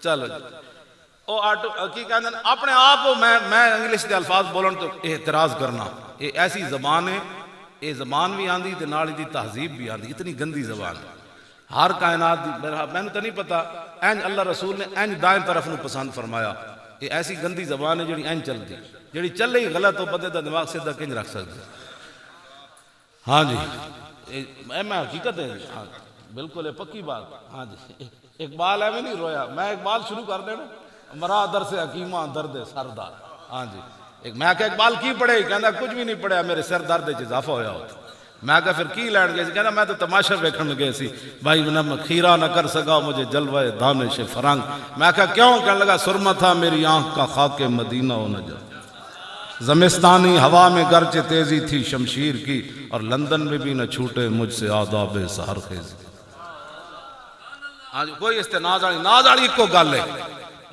چلو او آٹو کی کہندے اپنے آپ میں انگلش دے الفاظ بولن تو اعتراض کرنا، یہ ایسی زبان ہے، یہ زبان بھی آندی تے نال دی تہذیب بھی آندی، اتنی گندی زبان ہے، ہر کائنات دی میں نے تو نہیں پتا اینج اللہ رسول نے اینج دائیں طرف نو پسند فرمایا، یہ ایسی گندی زبان ہے جڑی اینج چل دی، جڑی چل رہی غلط ہو بندے دا دماغ سیدھا کنج رکھ سکتے۔ ہاں جی میں حقیقت ہے، ہاں بالکل ہے پکی بات، ہاں جی اقبال ہے میں نہیں رویا، میں اقبال شروع کر دینا مرا در سے حکیمہ درد سردار، ہاں جی میں کہ اقبال کی پڑھے، کہندا کچھ بھی نہیں پڑھیا، میرے سر درد اضافہ ہویا ہوتا، میں کہا پھر کی لین گئے سی؟ کہنا میں تو تماشا ویکھن گئے سی بھائی میں کھیرا نہ کر سکا مجھے جلوہ دانش فرنگ. میں کہا کیوں؟ کہنے لگا سرما تھا میری آنکھ کا خاک مدینہ ہو نہ جا. زمستانی ہوا میں گرچہ تیزی تھی شمشیر کی اور لندن میں بھی نہ چھوٹے مجھ سے آداب سحر خیز. آج کوئی استناز والی کو گل ہے.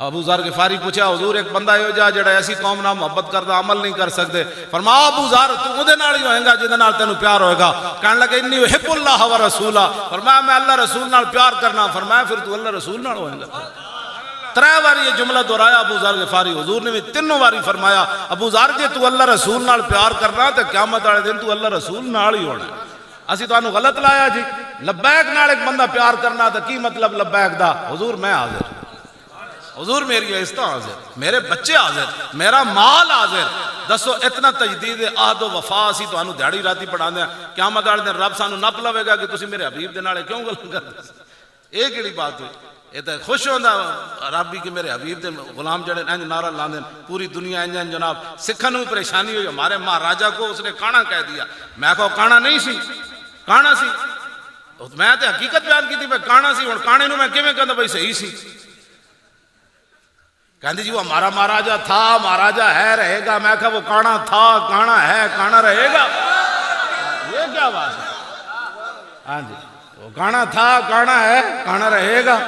ابو ذر غفاری پوچھا حضور ایک بندہ ہو جا جڑا ایسی قوم نال محبت کردا عمل نہیں کر سکتے. فرمایا ابو ذر تو اودے نال ہی ہوئے گا جدے نال تینوں پیار ہوئے گا. کہنے لگا انی احب اللہ و رسولہ. فرمایا میں اللہ رسول نال پیار کرنا. فرمایا پھر تو اللہ رسول نال ہوئے گا. 3 بار یہ جملہ دہرایا ابو ذر غفاری. حضور نے بھی 3 باری فرمایا ابو ذر جے تو اللہ رسول نال پیار کرنا تے قیامت والے دن تو اللہ رسول نال ہی ہونا. اسی تانوں غلط لایا جی. لبیک نال ایک بندہ پیار کرنا تے کی مطلب لبیک دا؟ حضور میں حاضر، حضور میری عزت حاضر، میرے بچے حاضر، میرا مال حاضر. دسو اتنا تجدید عہد و وفا اسی تانوں دیہڑی راتی پڑھا دیں. قیامت والے دن رب سانوں نپ لوے گا کہ تسی میرے حبیب دے نال کیوں گل کردے؟ یہ کیڑی بات ہوئی؟ یہ تو خوش ہوندا رب بھی کہ میرے حبیب دے غلام جڑے انج نعرہ لاندے پوری دنیا انج جناب. سکھاں نوں پریشانی ہوئی. ہمارے مہاراجا کو اس نے کانا کہہ دیا. میں کہو کانا نہیں سی، کانا سی. میں تے حقیقت بیان کی تھی کانا سی. ہن کانے نوں میں کیویں کہندا بھائی صحیح سی؟ کہندی جی وہ ہمارا مہاراجا تھا، مہاراجا ہے، رہے گا. میں کہا وہ کانا تھا، کانا ہے، کانا رہے گا. یہ کیا بات ہے؟ ہاں جی وہ کانا تھا، کانا ہے، کانا رہے گا.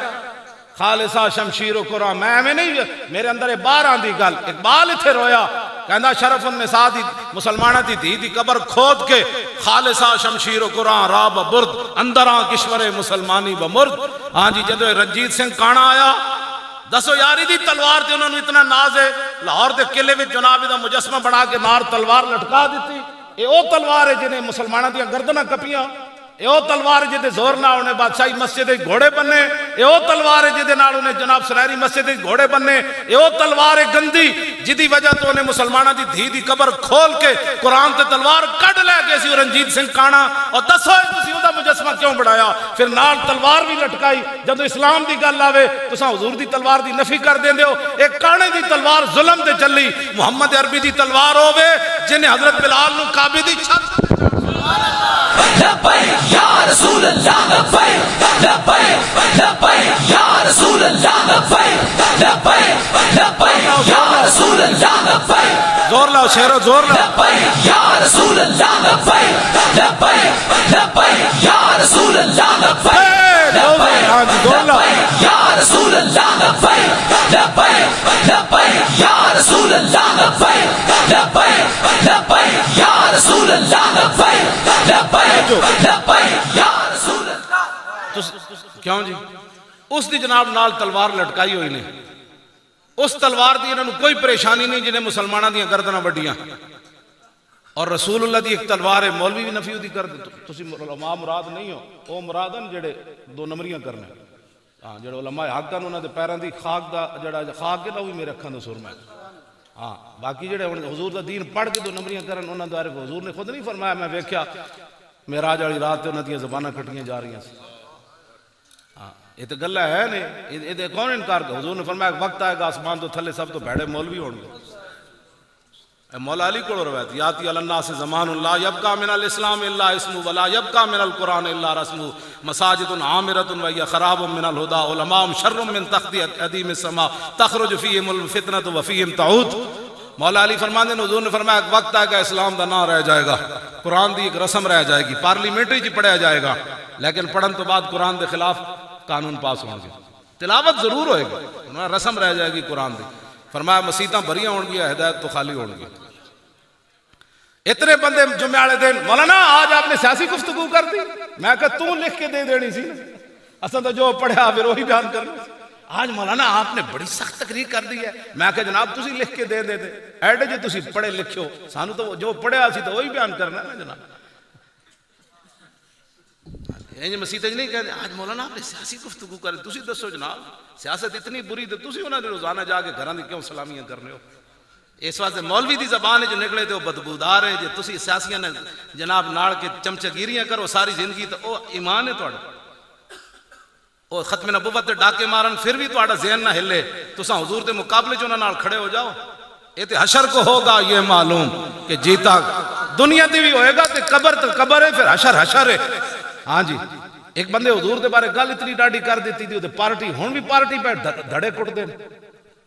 خالصہ شمشیر و قرآن. میں نہیں، میرے اندر باہر آندی گل. اقبال اتھے رویا کہندا شرف النساء دی مسلمانہ دی دھی دی قبر کھود کے خالصہ شمشیر و قرآن راب برد اندراں کشور مسلمانی بمرد. ہاں جی جدو رنجیت سنگھ کانا آیا دسو یاری دی تلوار تے انہوں نے اتنا ناز ہے لاہور دے قلعے وچ جناب دا مجسمہ بنا کے نار تلوار لٹکا دیتی. اے او تلوار ہے جنہیں مسلمانہ دیا گردنہ کپیاں. اے او تلوار ہے جدے زور نہ انہیں بادشاہی مسجد گھوڑے بننے. اے او تلوار ہے جدے نال انہیں جناب سنہری مسجد گھوڑے بننے. اے او تلوار ہے گندی جدی وجہ تو انہیں مسلمانہ دی دھی دی قبر کھول کے قرآن تے تلوار کٹ لے گئے سی رنجیت سنگھ کانا. اور دسو تسی اوندا مجسمہ کیوں بڑھایا؟ پھر نال تلوار بھی لٹکائی. جدو اسلام دی گل آوے تساں حضور دی تلوار دی نفی کر دیندے ہو. ایک کانے دی تلوار ظلم تے چلی. محمد عربی دی تلوار ہووے جنہیں حضرت بلال نو کعبے دی چھت لبیک یا رسول اللہ لبیک لبیک لبیک یا رسول اللہ لبیک لبیک لبیک یا رسول اللہ لبیک. زور لاؤ شہرو زور لاؤ. لبیک یا رسول اللہ لبیک لبیک لبیک یا رسول اللہ لبیک لبیک یا رسول اللہ لبیک لبیک لبیک یا رسول اللہ لبیک لبیک لبیک یا رسول اللہ لبیک لبیک لبیک یا رسول اللہ. کیوں جی؟ اس دی جناب نال تلوار لٹکائی ہوئی نے. اس تلوار دی انہوں کوئی پریشانی نہیں جنہیں مسلمانہ دیا گردنہ بڑھیاں. اور رسول اللہ دی ایک تلوار ہے. مولوی بھی نفی دی کر دے. تسی علماء مراد نہیں ہو او مرادن جڑے 2 نمبریاں کرنے. ہاں جڑے علماء حق کن انہوں نے پیران دی خاک دا جڑا خاک کے نوی میرے اکھاں دا سرما ہے. ہاں باقی جڑے حضور دا دین پڑھ کے 2 نمبریاں کرن انہوں نے حضور نے خود نہیں فرمایا. میں ویکھیا معراج والی رات تے انہاں دی زباناں کٹیاں جا رہی ہیں. ہاں یہ تو گلا ہے نہیں. یہ کون انکار کر؟ حضور نے فرمایا وقت آئے گا آسمان تو تھلے سب تو بھڑے مولوی ہوں گے. مولا علی کو روایت یاتی علی الناس زمان لا یبقى من الاسلام الا اسمه ولا يبقى من القران الا رسمه مساجد عامرة وهي خراب من الهدى علماء شر من تخت ادیم السماء تخرج فيهم الفتنة وفيهم تعود. مولا علی فرماندے ہیں حضور نے فرمایا وقت آئے گا اسلام دا نہ رہ جائے گا، قرآن دی ایک رسم رہ جائے گی، پارلیمنٹری جی پڑھیا جائے گا، لیکن پڑھن تو بعد قرآن دے خلاف قانون پاس ہوں گے. تلاوت ضرور ہوئے گی، رسم رہ جائے گی قرآن دی. فرمایا مسیتاں بھریاں ہون گی، ہدایت تو خالی ہون گی. اتنے بندے جمعے والے دن مولانا آج آپ نے سیاسی گفتگو کر دی. میں کہا تو لکھ کے دے دینی سی، اصل تو جو پڑھیا پھر وہی بیان کرنا. آج مولانا آپ نے بڑی سخت تقریر کر دی ہے. میں کہا جناب تسی لکھ کے دے دے ایڈے جی تسی پڑھے لکھے ہو، سانو تو جو پڑھیا سی تو وہی بیان کرنا ہے جناب. یہ مسیح نہیں کہتے آج مولانا آپ نے سیاسی گفتگو کر دی. تسی دسو جناب سیاست اتنی بری تو تسی انہوں نے روزانہ جا کے گھراں دی کیوں سلامیاں کرنے ہو؟ اس واسطے مولوی دی زبان ہے جو نکلے تو بدبودار ہے. جو تسی سیاسیاں نے جناب ناڑ کے چمچگیریاں کرو ساری زندگی تو او ایمان ہے تہاڈا. او ختم نبوت تے ڈاکے مارن پھر بھی تہاڈا ذہن نہ ہلے، تساں حضور دے مقابلے چ انہاں نال کھڑے ہو جاؤ. اے تے حشر کو ہوگا یہ معلوم کہ جیتا دنیا دی بھی ہوئے گا تے قبر تے قبر ہے، پھر حشر حشر ہے۔ ہاں جی، ایک بندے حضور دے بارے گل اتنی ڈاڈی کر دیتی تھی تے پارٹی ہن بھی پارٹی پہ دھڑے کٹ دے،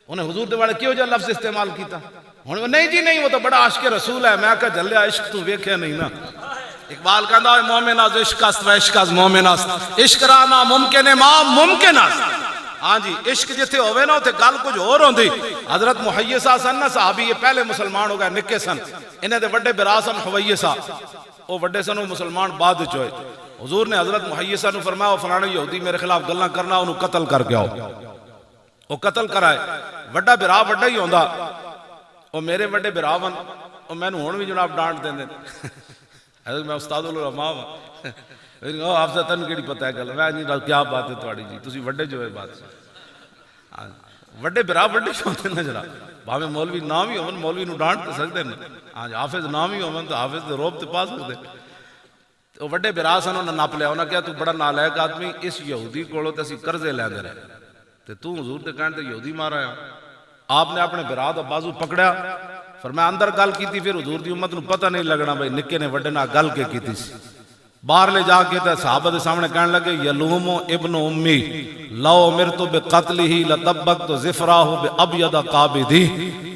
انہیں حضور دے بارے کیوں جا لفظ استعمال کیتا؟ ہن نہیں جی نہیں، وہ تو بڑا عاشق رسول ہے۔ میں کہا جلیا عشق تو ویکھیا نہیں نا۔ اقبال کہندا ہے مومن از عشق است و عشق از مومن است، عشق را نا ممکن ہے ما ممکن است۔ ہاں جی، عشق جتھے ہوئے نا اتھے گل کچھ اور ہوندی۔ حضرت محیصہ سن نا صحابی، یہ پہلے مسلمان ہو گئے، نکے سن، انہیں دے بڑے برا سن حویصہ، وہ بڑے سن، وہ مسلمان بعد وچ ہوئے۔ حضور نے حضرت محیصہ نو فرمایا فلانے یہودی میرے خلاف گلاں کرنا، انہوں قتل کر کے آؤ۔ وہ قتل کرائے، وڈا برا وڈا ہی ہوندا، وہ میرے وڈے برا ون، وہ مینوں ہن بھی جناب ڈانٹ دیندے، میں استاد العلماء ہاں، آپ سے تن کیڑی پتہ ہے گل، میں نہیں کیا بات ہے تہاڈی جی، تسی وڈے جو ہے بات وڈے برا وڈے ہوندے نا جناب، بھاویں مولوی نام ہی ہون، مولوی نو ڈانٹ تے سکدے نے، ہاں حافظ نام ہی ہون تو حافظ دے روب تے پا سکدے۔ تو وڈے برا سن، انہاں نپ لیا، انہاں کہا تو بڑا نالائق آدمی، اس یہودی کولوں تے اسی قرضے لیندے رہے تے تو حضور تے کہن تے یہودی مارا ہے۔ آپ نے اپنے برا دا بازو پکڑیا، فرمایا اندر گل کیتی، پھر حضور دی امت نو پتہ نہیں لگنا بھائی نکے نے وڈے نال گل کے کیتی سی۔ باہر لے جا کے تے صحابہ دے سامنے کہنے لگے یلوم ابن امی لو امرت بقتلہ لطبقت ظفراہ بابید قابضہ،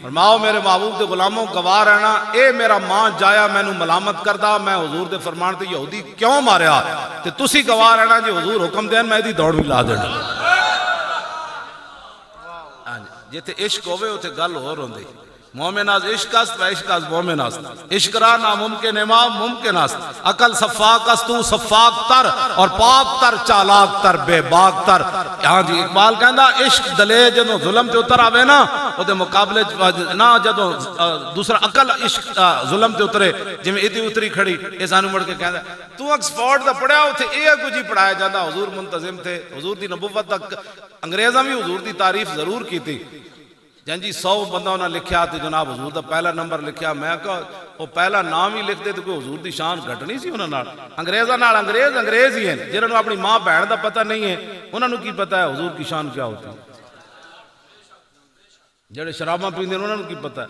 فرماؤ میرے محبوب دے غلاموں گواہ رہنا، اے میرا ماں جایا مینوں ملامت کردا، میں حضور دے فرمان تے یہودی کیوں ماریا، تے تسی گواہ رہنا جی حضور حکم دین میں دی دوڑ بھی لا دینا۔ جتے عشق ہوئے اتھے گل اور ہوندی، مومن از عشق است و عشق از مومن است، عشق را ناممکن امام ممکن است، عقل صفاق است تو صفاق تر اور پاک تر چالاک تر بے باک تر۔ ہاں جی، اقبال کہندا عشق دلے جدوں ظلم تے اتر آوے نا، او دے مقابلے نہ جدوں دوسرا عقل عشق ظلم تے اترے، جویں ایدی اتری کھڑی، اے سانو مڑ کے کہندا تو آکسفورڈ دا پڑھیا اوتھے اے کچھ ہی پڑھایا جاندا، حضور منتظم تھے، حضور دی نبوت تک انگریزاں بھی حضور دی تعریف ضرور کیتی۔ جن جی 100 بندہ انہاں لکھیا تے جناب حضور دا پہلا نمبر لکھیا، میں کہا وہ پہلا نام ہی لکھ دے تو کوئی حضور دی شان گھٹنی سی انہاں نال۔ انگریزاں نال انگریز ہی ہیں، جنہاں نوں اپنی ماں بہن دا پتہ نہیں ہے، انہاں نوں کی پتہ ہے حضور کی شان کیا ہوتی ہے؟ جڑے شراباں پیندے انہاں نوں کی پتہ ہے؟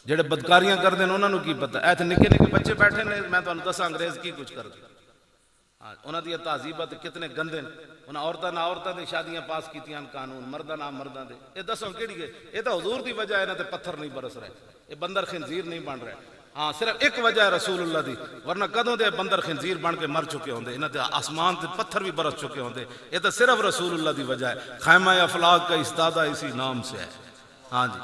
جڑے بدکاریاں کردے انہاں نوں کی پتہ ہے؟ ایتھے نکے نکے بچے بیٹھے نے، میں تانوں دساں انگریز کی کچھ کردے، انہاں دی تہذیبات کتنے گندے نے، انہاں عورتاں دے شادیاں پاس کیتیاں قانون، مرداں نام مرداں دے، اے دسو کیڑی گئے؟ اے تو حضور دی وجہ ہے، انہاں تے پتھر نہیں برس رہے، اے بندر خنزیر نہیں بن رہے، ہاں صرف ایک وجہ ہے رسول اللہ دی، ورنہ کدوں دے بندر خنزیر بن کے مر چکے ہوندے، انہاں تے آسمان تے پتھر بھی برس چکے ہوندے، اے تو صرف رسول اللہ دی وجہ ہے۔ خیمہ افلاک کا استادہ اسی نام سے ہے۔ ہاں جی،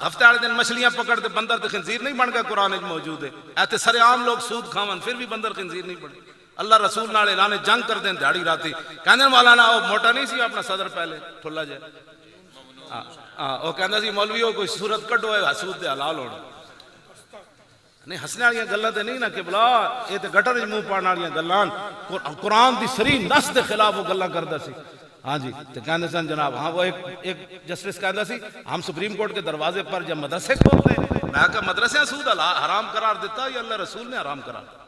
ہفتے والے دن مچھلیاں پکڑتے بندر تے خنزیر نہیں بن گیا، قرآن میں موجود ہے۔ ایسے سارے عام لوگ سود کھاون پھر بھی بندر خنزیر نہیں بنے۔ اللہ رسول نال اعلان جنگ کر دیں دھاڑی راتی، کہندے مولانا وہ موٹا نہیں سی اپنا صدر پہلے ٹھلا جائے، وہ کہندا سی مولوی وہ کوئی صورت کڈو ہے سود دے حلال ہونا نہیں، ہسنے والی گلاں تے نہیں نا کہ بلا یہ تے گٹر وچ منہ پانے والی گلاں، قرآن دی صریح نص دے خلاف وہ گلاں کردا سی۔ ہاں جی، تو کہندے سن جناب، ہاں وہ ایک جسٹس کہندا سی ہم سپریم کورٹ کے دروازے پر جب مدرسے کھولتے ہیں، میں کہا مدرسے سود حرام قرار دیتا یا اللہ رسول نے حرام قرار دیتا؟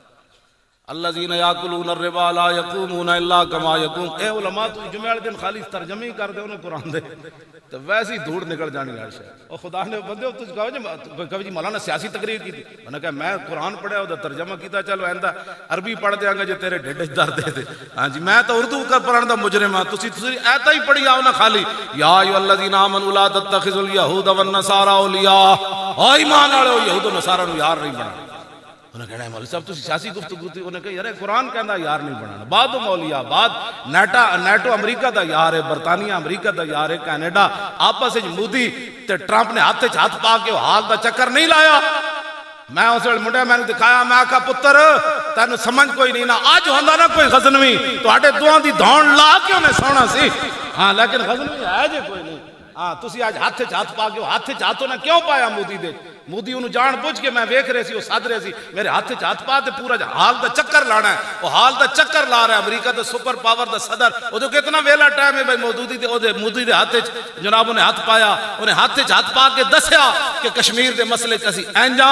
الذین یاکلون الربا لا یقومون الا کما یقوم، اے علماء تو جمعہ والے دن خالی ترجمے ہی کر دے انہیں قرآن دے تو ویسے ہی دھوڑ نکل جانی ہر شے۔ اور خدا نے بندے ہو تجھ کہو جی مولانا سیاسی تقریر کی تھی، انہوں نے کہا میں قرآن پڑھیا وہ ترجمہ کیتا، چلو ایندہ عربی پڑھ دیاں گا جو تیرے ڈھڈ وچ درد دے۔ ہاں جی، میں تو اردو کر پڑھن دا مجرم ہاں، تسی ایتا ہی پڑھی آؤ نا خالی یا ایھا الذین آمنوا لا تتخذوا اليہود والنصارى اولیاء، او ایمان والو یہود و نصارہ نو یار نہیں بنانا۔ انہیں کہنا ہے مولوی صاحب تسی سیاسی گفتگو تھی، انہیں کہا یار قرآن کہندا یار نہیں بنانا، بعد مولیاء بعد نیٹو امریکہ دا یار ہے، برطانیہ امریکہ دا یار ہے، کینیڈا آپس وچ مودی تے ٹرمپ نے ہاتھ وچ ہاتھ پا کے حال دا چکر نہیں لایا۔ میں اس ویلے منڈے میں نے دکھایا، میں آکھا پتر تینوں سمجھ کوئی نہیں نا، اج ہوندا نا کوئی غزنوی تواڈے دوہاں دی دھون لا کے انہیں سونا سی، ہاں لیکن غزنوی ہے جے کوئی نہیں۔ ہاں تسی اج ہاتھ وچ ہاتھ پا کے ہاتھ وچ ہاتھ انہیں کیوں پایا مودی دے؟ مودی انہوں جان بوجھ کے میں ویکھ رہے سی، وہ سد رہے سی میرے ہاتھ وچ ہاتھ پا تے پورا حال دا چکر لانا ہے، وہ حال دا چکر لا رہا ہے، امریکہ دا سپر پاور دا صدر، وہ جو کتنا ویلا ٹائم ہے بھائی مودی دے ہاتھ وچ جناب انہیں ہاتھ پایا، انہیں ہاتھ وچ ہاتھ پا کے دسیا کہ کشمیر دے مسئلے چ اسی اینجا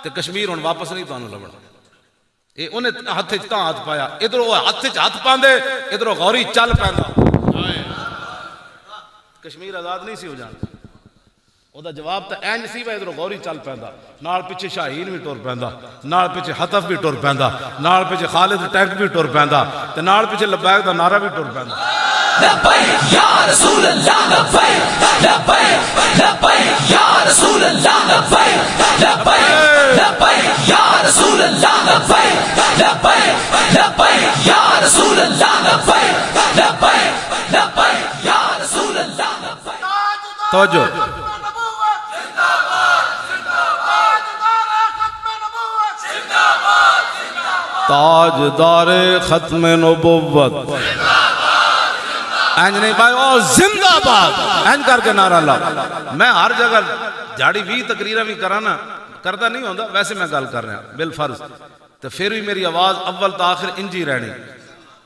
تے کشمیر ہن واپس نہیں تانوں لبنا۔ اے انہیں ہاتھ وچ تاں ہاتھ پایا، ادھر وہ ہاتھ وچ ہاتھ پاندے ادھر غوری چل پیندا، کشمیر آزاد نہیں سی ہو جانا۔ ਉਹਦਾ ਜਵਾਬ ਤਾਂ ਇੰਜ ਸੀ, ਵਾ ਇਧਰੋਂ ਗੌਰੀ ਚੱਲ ਪੈਂਦਾ, ਨਾਲ ਪਿੱਛੇ ਸ਼ਾਹੀਨ ਵੀ ਟੁਰ ਪੈਂਦਾ, ਨਾਲ ਪਿੱਛੇ ਹਤਫ ਵੀ ਟੁਰ ਪੈਂਦਾ, ਨਾਲ ਪਿੱਛੇ ਖਾਲਿਦ ਟੈਂਕ ਵੀ ਟੁਰ ਪੈਂਦਾ, ਤੇ ਨਾਲ ਪਿੱਛੇ ਲਬੈਕ ਦਾ ਨਾਰਾ ਵੀ ਟੁਰ ਪੈਂਦਾ। لبيك يا رسول الله لبيك لبيك لبيك يا رسول الله لبيك لبيك لبيك يا رسول الله لبيك لبيك لبيك يا رسول الله لبيك لبيك لبيك يا رسول الله لبيك توجہ، تاجدار ختم نبوت، اینج نہیں بھائی، او زندہ باد اینج کر کے نعرہ لا۔ میں ہر جگہ جاڑی بھی تقریرہ بھی کرانا کرتا نہیں ہوندہ، ویسے میں گل کر رہا ہوں بالفرض، تو پھر بھی میری آواز اول تا آخر انجی رہنی،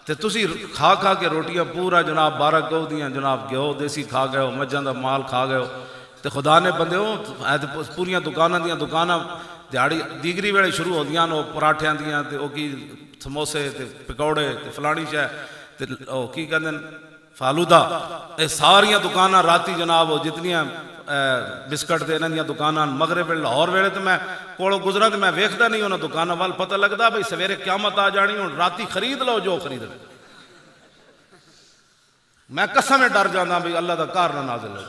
تو تسی کھا کھا کے روٹیاں پورا جناب 12 گو دیاں، جناب گیو دیسی کھا گئے ہو، مجھاں دا مال کھا گئے ہو، تو خدا نے بندے ہو پوریاں دکاناں دیاں دکاناں دیہڑی دیگری ویلے شروع ہو دیاں، وہ پراٹھیاں دیاں تے او کی سموسے تے پکوڑے تے فلانی شے تے او کی کہندے فالودہ، اے ساریاں دکاناں راتی جناب وہ جتنیاں بسکٹ دے انہاں دیاں دکاناں مغرب ویلے لاہور ویلے تے میں کولو گزرا تے میں ویکھدا نہیں انہاں دکاناں وال، پتہ لگدا بھئی سویرے قیامت آ جانی، ہن راتی خرید لو جو خریدنا۔ میں قسم ڈر جانا بھئی اللہ دا کار نہ نازل ہو۔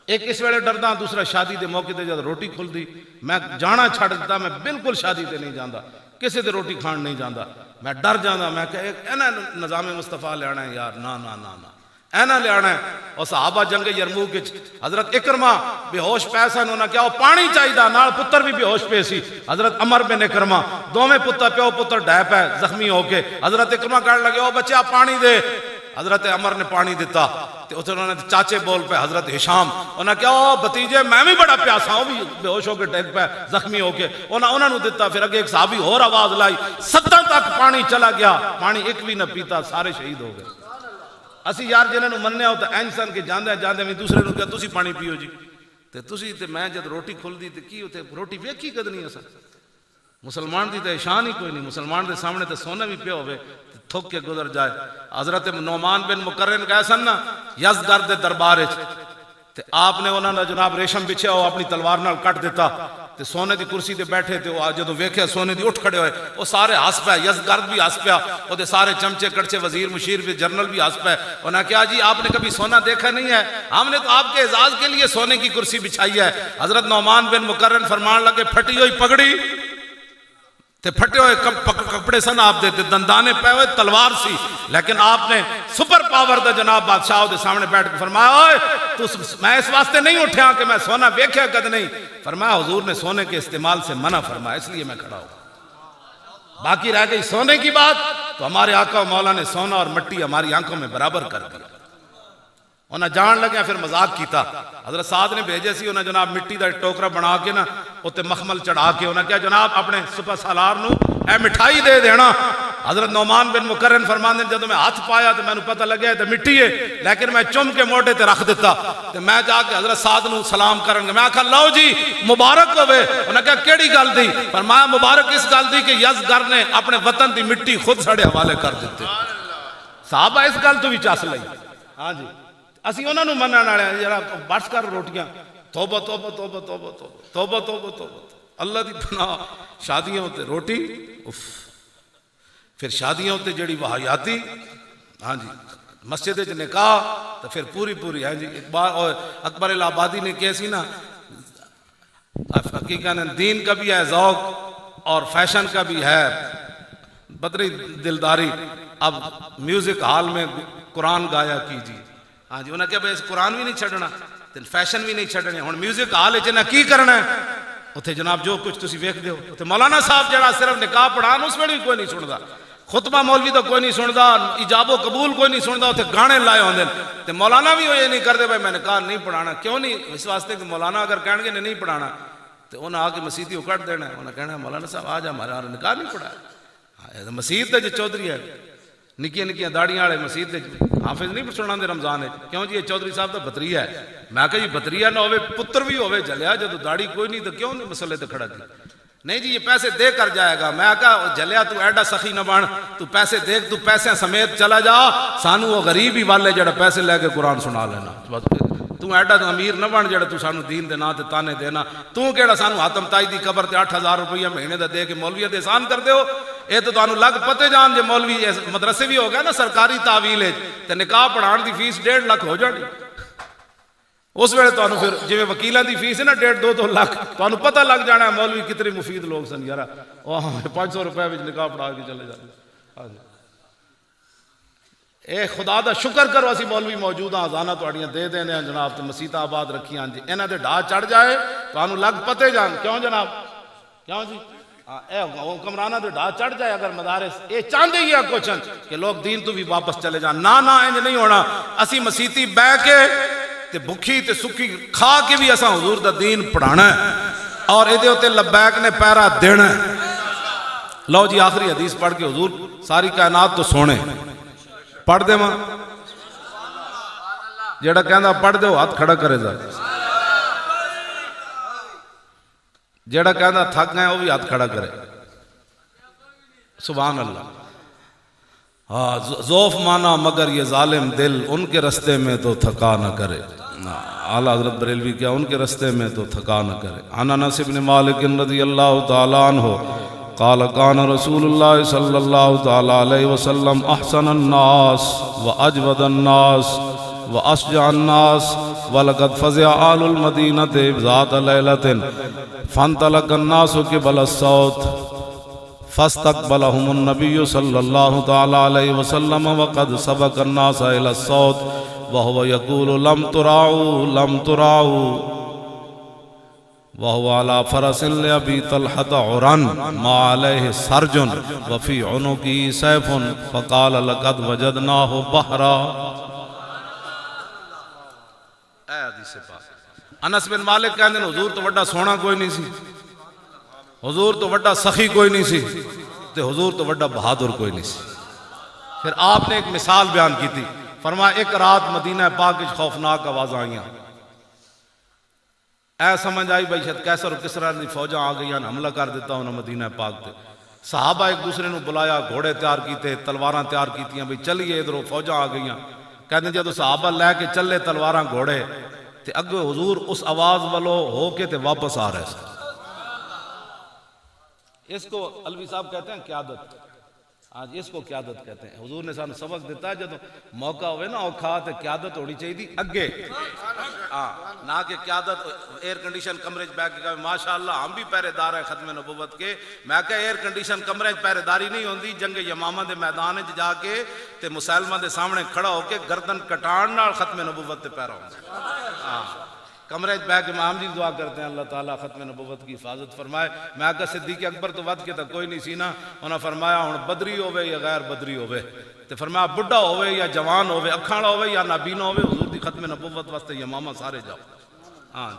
ایک اس ویلے ڈردا، دوسرا شادی دے موقع تے جد روٹی کھل دی میں جانا چھڑ دیتا، میں بالکل شادی تے نہیں جاندا، کسی تے روٹی کھان نہیں جاندا، میں ڈر جانا، میں کہ اینا نظام مصطفیٰ لے آنا ہے یار، نا نا نا نا اینا لے آنا ہے۔ اور صحابہ جنگ یرموک وچ حضرت اکرمہ بے ہوش پے سن، انہاں کیا پانی چاہیدا، نال پتر بھی بے ہوش پے سی، حضرت عمر بن اکرمہ دوویں پتر پیو پتر ڈھے پے زخمی ہو کے، حضرت اکرمہ کہنے لگے او بچہ پانی دے، حضرت عمر نے پانی دیتا، تو انہوں نے چاچے بول پہ حضرت ہشام، انہوں نے کہا او بھتیجے میں بھی بڑا پیاسا ہوں، بھی بے ہوش ہو کے ٹیک پہ زخمی ہو کے، انہوں نے دیتا، پھر اگے ایک صحابی اور آواز لائی، 70 تک پانی چلا گیا، پانی ایک بھی نہ پیتا، سارے شہید ہو گئے۔ اسی یار جنہوں نے مننے ہوتا اینسان کے جاندے جاندے میں دوسرے نے کہا تسی پانی پیو جی، تے تسی تے میں جد روٹی کھل دی تے کی ہوتے روٹی ویکھی کد نہیں اسا، مسلمان دی تے شان ہی کوئی نہیں، مسلمان دے سامنے تے سونا بھی پیا ہوئے تھک کے گزر جائے۔ حضرت نعمان بن مقرن گئے سن نا یزدگرد دے دربار وچ، تے آپ نے انہاں دا جناب ریشم بچھیا ہو اپنی تلوار نال کٹ دیتا، تے سونے دی کرسی تے بیٹھے تے وہ جدوں ویکھیا سونے دی اٹھ کھڑے ہوئے، وہ سارے ہس پے، یزدگرد بھی ہس پیا، وہ دے سارے چمچے کڑچے وزیر مشیر بھی جنرل بھی ہس پے، انہاں کہا جی آپ نے کبھی سونا دیکھا نہیں ہے، ہم نے تو آپ کے اعزاز کے لیے سونے کی کرسی بچھائی ہے۔ حضرت نعمان بن مقرن فرمان لگے پھٹی ہوئی پگڑی تے پھٹے ہوئے کپڑے سن آپ دے دندانے پہ ہوئے تلوار سی، لیکن آپ نے سپر پاور دا جناب بادشاہ دے سامنے بیٹھ کے فرمایا اوئے تو میں اس واسطے نہیں اٹھیا کہ میں سونا ویکھیا کد نہیں، فرمایا حضور نے سونے کے استعمال سے منع فرمایا اس لیے میں کھڑا ہوں۔ باقی رہ گئی سونے کی بات تو ہمارے آقا و مولا نے سونا اور مٹی ہماری آنکھوں میں برابر کر دیا۔ انہاں جان لگیا پھر مذاق کیتا، حضرت سعد نے بھیجے سی انہاں جناب مٹی دا ٹوکرا بنا کے نا اتے مخمل چڑھا کے انہاں کیا جناب اپنے سپہ سالار نو اے مٹھائی دے دینا۔ حضرت نعمان بن مقرن فرماندے جدو میں ہاتھ پایا تو میں نے پتہ لگیا تو مٹی ہے، لیکن میں چم کے موٹے تے رکھ دیتا، تو میں جا کے حضرت سعد نو سلام کرن گا، میں آکھا لو جی مبارک ہوئے، انہاں کہا کیڑی گل دی، فرمایا مبارک اس گل دی کہ یزدگرد نے اپنے وطن دی مٹی خود ساڑے حوالے کر دیتے۔ صحابہ اس گل تو بھی چاس لئی، ہاں جی اسی انہوں نے منع نہ رہے ہیں، بس کر روٹیاں، توبہ توبہ توبہ توبہ توبہ توبہ توبہ توبہ، اللہ دی پناہ، شادیاں ہوتے روٹی، پھر شادیاں ہوتے جڑی وحیاتی، ہاں جی مسجد وچ نکاح، تو پھر پوری پوری، ہاں جی اکبر الہآبادی نے کیسی نا حقیقت دین کا بھی ہے ذوق اور فیشن کا بھی ہے بدری دلداری، اب میوزک ہال میں قرآن گایا کیجیے، ہاں جی انہوں نے کہا بھئی اس قرآن بھی نہیں چھڑنا فیشن بھی نہیں چھڑنے، ہن میوزک ہال چنا کی کرنا ہے اتھے جناب جو کچھ تسی ویکھ دیو، اتھے مولانا صاحب جڑا صرف نکاح پڑھان اس ویلے کوئی نہیں سندا، خطبہ مولوی تو کوئی نہیں سندا، ایجاب و قبول کوئی نہیں سندا، اتھے گانے لائے ہوندے تے مولانا بھی یہ نہیں کردے بھائی میں نکاح نہیں پڑھانا، کیوں نہیں؟ اس واسطے کہ مولانا اگر کہن گے نہیں پڑھانا تو انہاں آ کے مسیتی اکڑ دینا ہے، انہاں کہنا ہے مولانا صاحب آج ہمارا نکاح نہیں پڑھایا، مسیت تے جو چودھری ہے نکیاں نکیاں داڑیاں والے مسجد حافظ نہیں سنا دے رمضان ہے، کیوں جی یہ چودھری صاحب تو بطریہ ہے، میں کہا جی بطریہ نہ ہوئے پتر بھی ہوئے جلیا جب داڑھی کوئی نہیں تو کیوں نہیں مسئلے تے کھڑا کی؟ نہیں جی یہ پیسے دے کر جائے گا، میں کہا جلیا تو ایڈا سخی نہ بن، تو پیسے دیکھ تو پیسے سمیت چلا جا، سانو وہ غریب ہی والے جڑا پیسے لے کے قرآن سنا لینا، تو ایڈا امیر نہ بن جڑا تو سانو دین دے نا تے تانے دینا. تو کیڑا سانو حاتم تائی دی قبر تے 8,000 روپیہ مہینے دا دے کے مولویت احسان کر دیو. اے تو تانوں لگ پتے جان جے مولوی مدرسے بھی ہو گیا نا سرکاری تعویل ہے تے نکاح پڑھان دی فیس 1.5 لاکھ ہو جانی. اس ویلے تانوں پھر جویں وکیلاں دی فیس ہے نا 1.5-2 لاکھ تانوں پتہ لگ جانا ہے مولوی کتنے مفید لوگ سن یارا. او 500 روپے وچ نکاح پڑھا کے چلے جاندے. اے خدا دا شکر کرو اسی مولوی موجود ہاں ازانہ تہاڈیاں دے دینے ہیں جناب تے مسیتاں آباد رکھیاں جی. انہاں دے ڈھا چڑھ جائے تانوں لگ پتے جان. کیوں جناب کیوں جی اے حکمراناں دے ڈھا چڑھ جائے اگر مدارس اے چاہندے ہی کچھ کہ لوگ دین تو بھی واپس چلے جان. نہ انج نہیں ہونا. اسی مسیتی بہ کے تے بھکھی تے سکی کھا کے بھی اساں حضور دا دین پڑھانا ہے اور اے دے اوتے لبیک نے پیرا دینا ہے. لو جی آخری حدیث پڑھ کے حضور ساری کائنات تو سونے پڑھ دے ماں جیڑا کہندا پڑھ دے ہاتھ کھڑا کرے ذرا. جیڑا کہندا تھک گئے وہ بھی ہاتھ کھڑا کرے. سبحان اللہ. ہاں ذوف مانا مگر یہ ظالم دل ان کے رستے میں تو تھکا نہ کرے. اعلیٰ حضرت بریلوی کیا ان کے رستے میں تو تھکا نہ کرے. عن انس بن مالک رضی اللہ تعالیٰ عنہ قال كان رسول اللہ صلی اللہ تعالیٰ علیہ وسلم احسن الناس واجود الناس واشجع الناس ولقد فزع آل المدینة ذات لیلة فانطلق الناس قبل الصوت فاستقبلهم النبي صلى الله تعالى عليه وسلم وقد سبق الناس إلى الصوت وهو يقول لم تراعوا لم تراعوا وهو على فرس لأبي طلحة عرن ما عليه سرج وفي عنقه سيف فقال لقد وجدناه بحرا. اے حدیث پاک. انس بن مالک کہندے حضور تو وڈا سونا کوئی نہیں سی, حضور تو وڈا سخی کوئی نہیں سی تے حضور تو وڈا بہادر کوئی نہیں سی. پھر آپ نے ایک مثال بیان کی تھی. فرمایا ایک رات مدینہ پاک وچ خوفناک آوازاں آئیاں. اے سمجھ آئی بھائی شاید کیسر و کسرا دی فوجاں آ گئیاں حملہ کر دیتا انہوں مدینہ پاک تے. صحابہ ایک دوسرے نو بلایا, گھوڑے تیار کیتے, تلواراں تیار کیتیاں بھئی چلیے ادھروں فوجاں آ گئیاں. کہتے جدو صحابہ لے کے چلے تلواراں گھوڑے تے اگے حضور اس آواز والو ہو کے تے واپس آ رہے ہیں. اس کو علوی صاحب کہتے ہیں قیادت. آج اس کو قیادت کہتے ہیں. حضور نے سانو سبق دیتا ہے جدو موقع ہوئے نا اوکھا تے قیادت ہونی چاہیے دی اگے, نہ کہ قیادت ایئر کنڈیشن کمرے بیٹھ کے ماشاءاللہ ہم بھی پہرے دار ہیں ختم نبوت کے. میں کہا ایئر کنڈیشن کمرے پہرے داری نہیں ہوندی, جنگ یمامہ دے میدان وچ جا کے تے مسلمہ دے سامنے کھڑا ہو کے گردن کٹان نال ختم نبوت تے پیرا ہوندا. کمرے بیٹھ کے امام جی دعا کرتے ہیں اللہ تعالیٰ ختم نبوت کی حفاظت فرمائے. میں کہا صدیق اکبر تو ود کے تا کوئی نہیں سی نا. انہاں فرمایا ہن بدری ہوئے یا غیر بدری ہوئے تے فرمایا بڑھا ہوئے یا جوان ہوئے, اکھاڑا ہوئے یا نابینا ہوئے, حضور دی ختم نبوت واسطے یمامہ سارے جاؤ. ہاں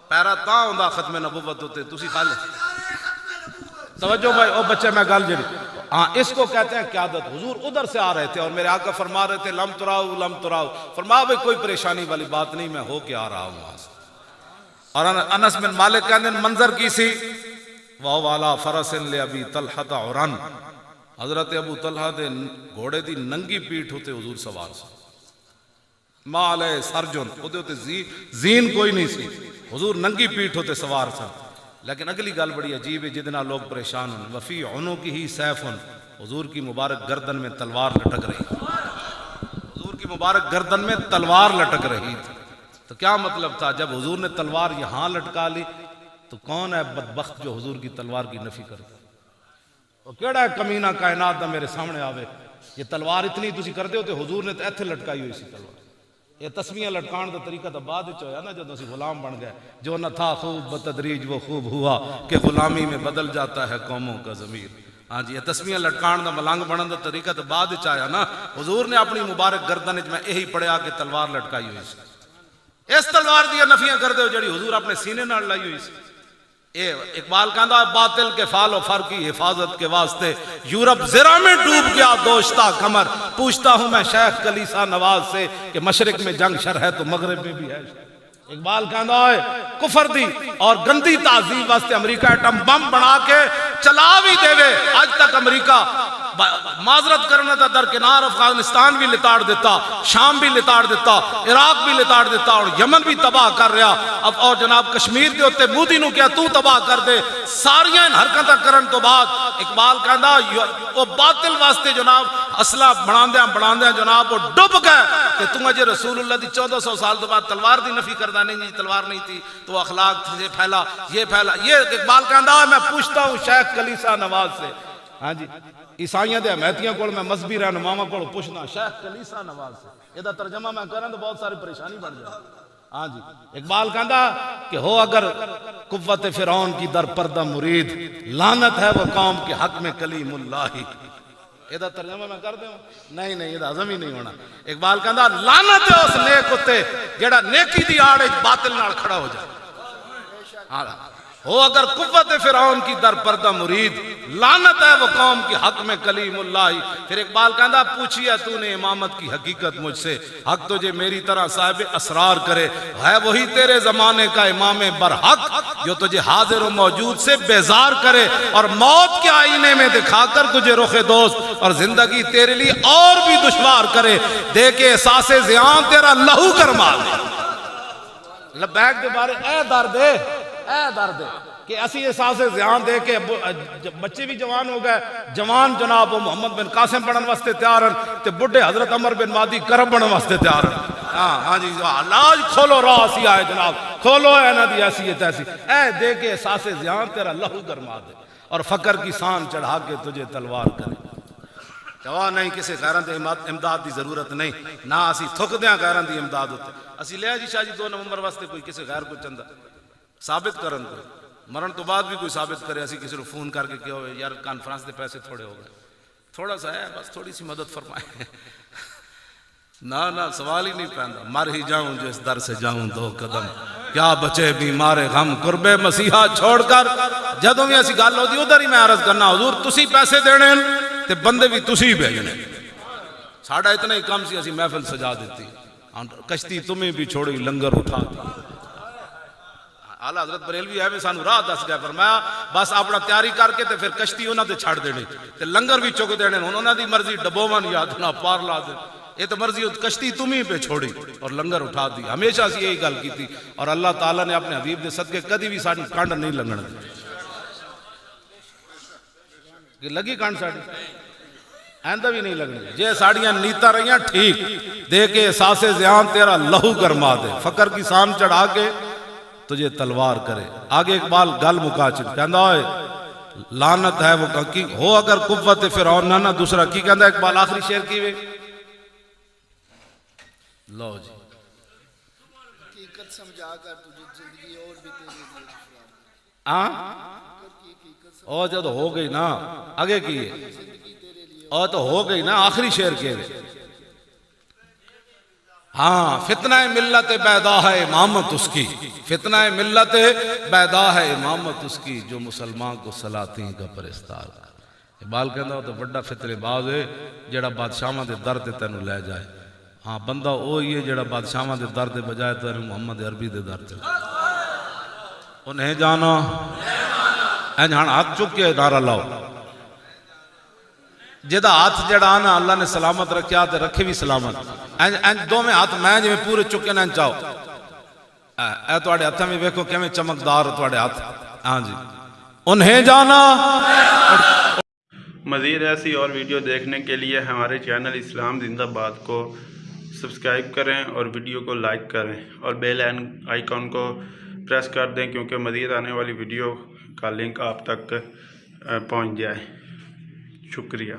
پیرا تاں ہوندا ختم نبوت ہوتے تسی خالی توجہ بھائی. او بچے میں گل جڑی ہاں اس کو کہتے ہیں قیادت. حضور ادھر سے آ رہے تھے اور میرے آقا فرما رہے تھے لم تراؤ لم تراؤ. فرمایا بھئی کوئی پریشانی والی بات نہیں, میں ہو کے آ رہا ہوں وہاں سے. اور انس بن مالک کہتے ہیں منظر کی سی وَهُوَ عَلَى فَرَسٍ لِأَبِي طَلْحَةَ عُرَنْ. حضرت ابو طلحہ دے گھوڑے دی ننگی پیٹھ ہوتے حضور سوار سے. ما علیہ سرجن ہوتے زین کوئی نہیں سی, حضور ننگی پیٹھ ہوتے سوار سے. لیکن اگلی گل بڑی عجیب ہے جتنا لوگ پریشان ہیں. وفی عنقہ سیف, حضور کی مبارک گردن میں تلوار لٹک رہی. حضور کی مبارک گردن میں تلوار لٹک رہی تھی. تو کیا مطلب تھا جب حضور نے تلوار یہاں لٹکا لی تو کون ہے بدبخت جو حضور کی تلوار کی نفی کرتا؟ وہ کیڑا ہے کمینہ کائنات دا میرے سامنے آوے یہ تلوار اتنی تسی کر دے ہو تے حضور نے ایتھے لٹکائی ہوئی سی تلوار. یہ تسمیہ لٹکان دا طریقہ تو بعد وچ ہویا نا جب اسی غلام بن گئے. جو نہ تھا خوب بتدریج وہ خوب ہوا کہ غلامی میں بدل جاتا ہے قوموں کا ضمیر. ہاں جی یہ تسمیہ لٹکان دا ملنگ بنن دا طریقہ تو بعد وچ آیا نا. حضور نے اپنی مبارک گردن وچ میں یہی پڑھیا کہ تلوار لٹکائی ہوئی سی. اس تلوار دیا نفیاں کر دے ہو جڑی حضور اپنے سینے نال لائی ہوئی سی. اقبال کہندا باطل کے فال و فر کی حفاظت کے واسطے یورپ زرا میں ڈوب گیا دوشتا کمر. پوچھتا ہوں میں شیخ کلیسا نواز سے کہ مشرق میں جنگ شر ہے تو مغرب میں بھی ہے. اقبال کہندا ہے کفر دی اور گندی تہذیب واسطے امریکہ ایٹم بم بنا کے چلا بھی دے وے. آج تک امریکہ معذرت کرنا تھا درکنار افغانستان بھی لتاڑ دیتا, شام بھی لتاڑ دیتا, عراق بھی لتاڑ دیتا اور یمن بھی تباہ کر رہا. اب اور جناب کشمیر دے ہوتے مودی نو کیا تو تباہ کر دے. ساریاں حرکتاں کرن تو بعد اقبال کہندا وہ باطل واسطے جناب اسلحہ بناندیاں جناب وہ ڈب گئے کہ تم اجے رسول اللہ دی 1400 سال تو بعد تلوار دی نفی کردا نہیں جی تلوار نہیں تھی تو اخلاق سے پھیلا یہ اقبال کہندا میں پوچھتا ہوں شیخ کلیسا نواز سے, ہاں جی عیسائیاں دے احمدیاں کول میں مذہبی رہنماواں کول پوچھنا شیخ کلیسا نواز سے یہ دا ترجمہ میں کراں تو بہت ساری پریشانی بڑھ جائے. ہاں جی اقبال کہندا کہ ہو اگر قوت فرعون کی در پردہ مرید لعنت ہے وہ قوم کے حق میں کلیم اللہ. یہ دا ترجمہ میں کر دوں نہیں یہ دا عظم ہی نہیں ہونا. اقبال کہندا لعنت ہے اس نیک اتے جڑا نیکی دی آڑ باطل نال کھڑا ہو جائے. ہاں ہو اگر قوت فرعون کی در پردہ مرید لعنت ہے وہ قوم کی حق میں کلیم اللہ. پھر اقبال کہندا پوچھیا تو نے امامت کی حقیقت مجھ سے, حق تجھے میری طرح صاحب اسرار کرے, ہے وہی تیرے زمانے کا امام برحق جو تجھے حاضر و موجود سے بیزار کرے اور موت کے آئینے میں دکھا کر تجھے رخ دوست اور زندگی تیرے لیے اور بھی دشوار کرے, دے کے احساس زیان تیرا لہو گرما دے. لبیک کے بارے اے درد کہ اسی احساس زیان دے کے بچے بھی جوان ہو گئے, جوان جناب محمد بن قاسم بنن واسطے تیار ہیں تے بڈھے حضرت عمر بن مادی کرم بنن واسطے تیار ہیں. ہاں جی لاج کھولو راہ اسی آئے جناب کھولو اے نہ دی حیثیت ایسی اے دے کے احساس زیان تیرا لہو گرما دے اور فقر کی سان چڑھا کے تجھے تلوار کرے. جواب نہیں کسی غیران دے امداد دی ضرورت نہیں نہ اسی تھک دیاں غیران دی امداد ہوتے اسی لیا جی شاہ جی 2 نومبر واسطے کوئی کسی غیر کو چندہ ثابت کرن کوئی مرن تو بعد بھی کوئی ثابت کرے اسی کسی رو فون کر کے کیا ہوئے یار کانفرنس دے پیسے تھوڑے ہو گئے تھوڑا سا ہے بس تھوڑی سی مدد فرمائیں. نہ سوال ہی نہیں پہندا مر ہی جاؤں جو اس در سے جاؤں 2 قدم کیا بچے بیمار غم قرب مسیحا چھوڑ کر. جدوں بھی ایسی گل ہوتی ادھر ہی میں عرض کرنا حضور تسی پیسے دینے تے بندے بھی تسی بھیجنے. ساڑھا اتنا ہی کم سی اسی محفل سجا دیتی کشتی تمہیں بھی چھوڑی لنگر اٹھا دی. اعلیٰ حضرت بریلوی ہے میں سانو راہ دس گیا فرمایا بس اپنا تیاری کر کے تے پھر کشتی انہاں تے چھڑ دینی تے لنگر بھی چک دینے انہاں دی مرضی ڈبوان یا نہ پار لا دے یہ تو مرضی کشتی تمہیں پہ چھوڑی اور لنگر اٹھا دی. ہمیشہ سے یہی گل کی تھی اور اللہ تعالیٰ نے اپنے حبیب دے صدقے کدی بھی ساری کانڈ نہیں لنگن دی. کہ لگی کانڈ ساڑی آئندہ بھی نہیں لگنی جے ساڑیاں نیتا رہیاں ٹھیک دے کے احساس زیان تیرا لہو گرما دے فقر کی سان چڑھا کے تجھے تلوار کرے. آگے اقبال گل مکا چل کہندا ہوئے لعنت ہے وہ کی ہو اگر قوت فرعون نہ دوسرا کی کہندا اقبال آخری شعر کی وے لو جی حقیقت سمجھا کر تجھے زندگی اور بھی تیرے لیے اور جب ہو گئی نا آگے کی اور تو ہو گئی نا آخری شعر کے ہاں فتنہ ملت بیدا ہے امامت اس کی فتنہ ملت بیدا ہے امامت اس کی جو مسلمان کو سلاطین کا پرستار. اقبال کہندا ہو تو بڑا فتنے باز ہے جڑا بادشاہاں دے در تے تینوں لے جائے. ہاں بندہ وہی ہے جڑا بادشاہاں دے در دے بجائے تینوں محمد عربی دے در تے انہیں جانا این ہن ہاتھ چک کے نعرہ لاؤ جدا ہاتھ جڑا آنا اللہ نے سلامت رکھیا تے رکھے بھی سلامت این دو میں ہاتھ میں جو پورے چکے نہ چاہو اے توڑے ہاتھ میں ویکھو کیویں چمکدار توڑے ہاتھ. ہاں جی انہیں جانا. مزید ایسی اور ویڈیو دیکھنے کے لیے ہمارے چینل اسلام زندہ باد کو سبسکرائب کریں اور ویڈیو کو لائک کریں اور بیل آئیکن کو پریس کر دیں کیونکہ مزید آنے والی ویڈیو کا لنک آپ تک پہنچ جائے. شکریہ.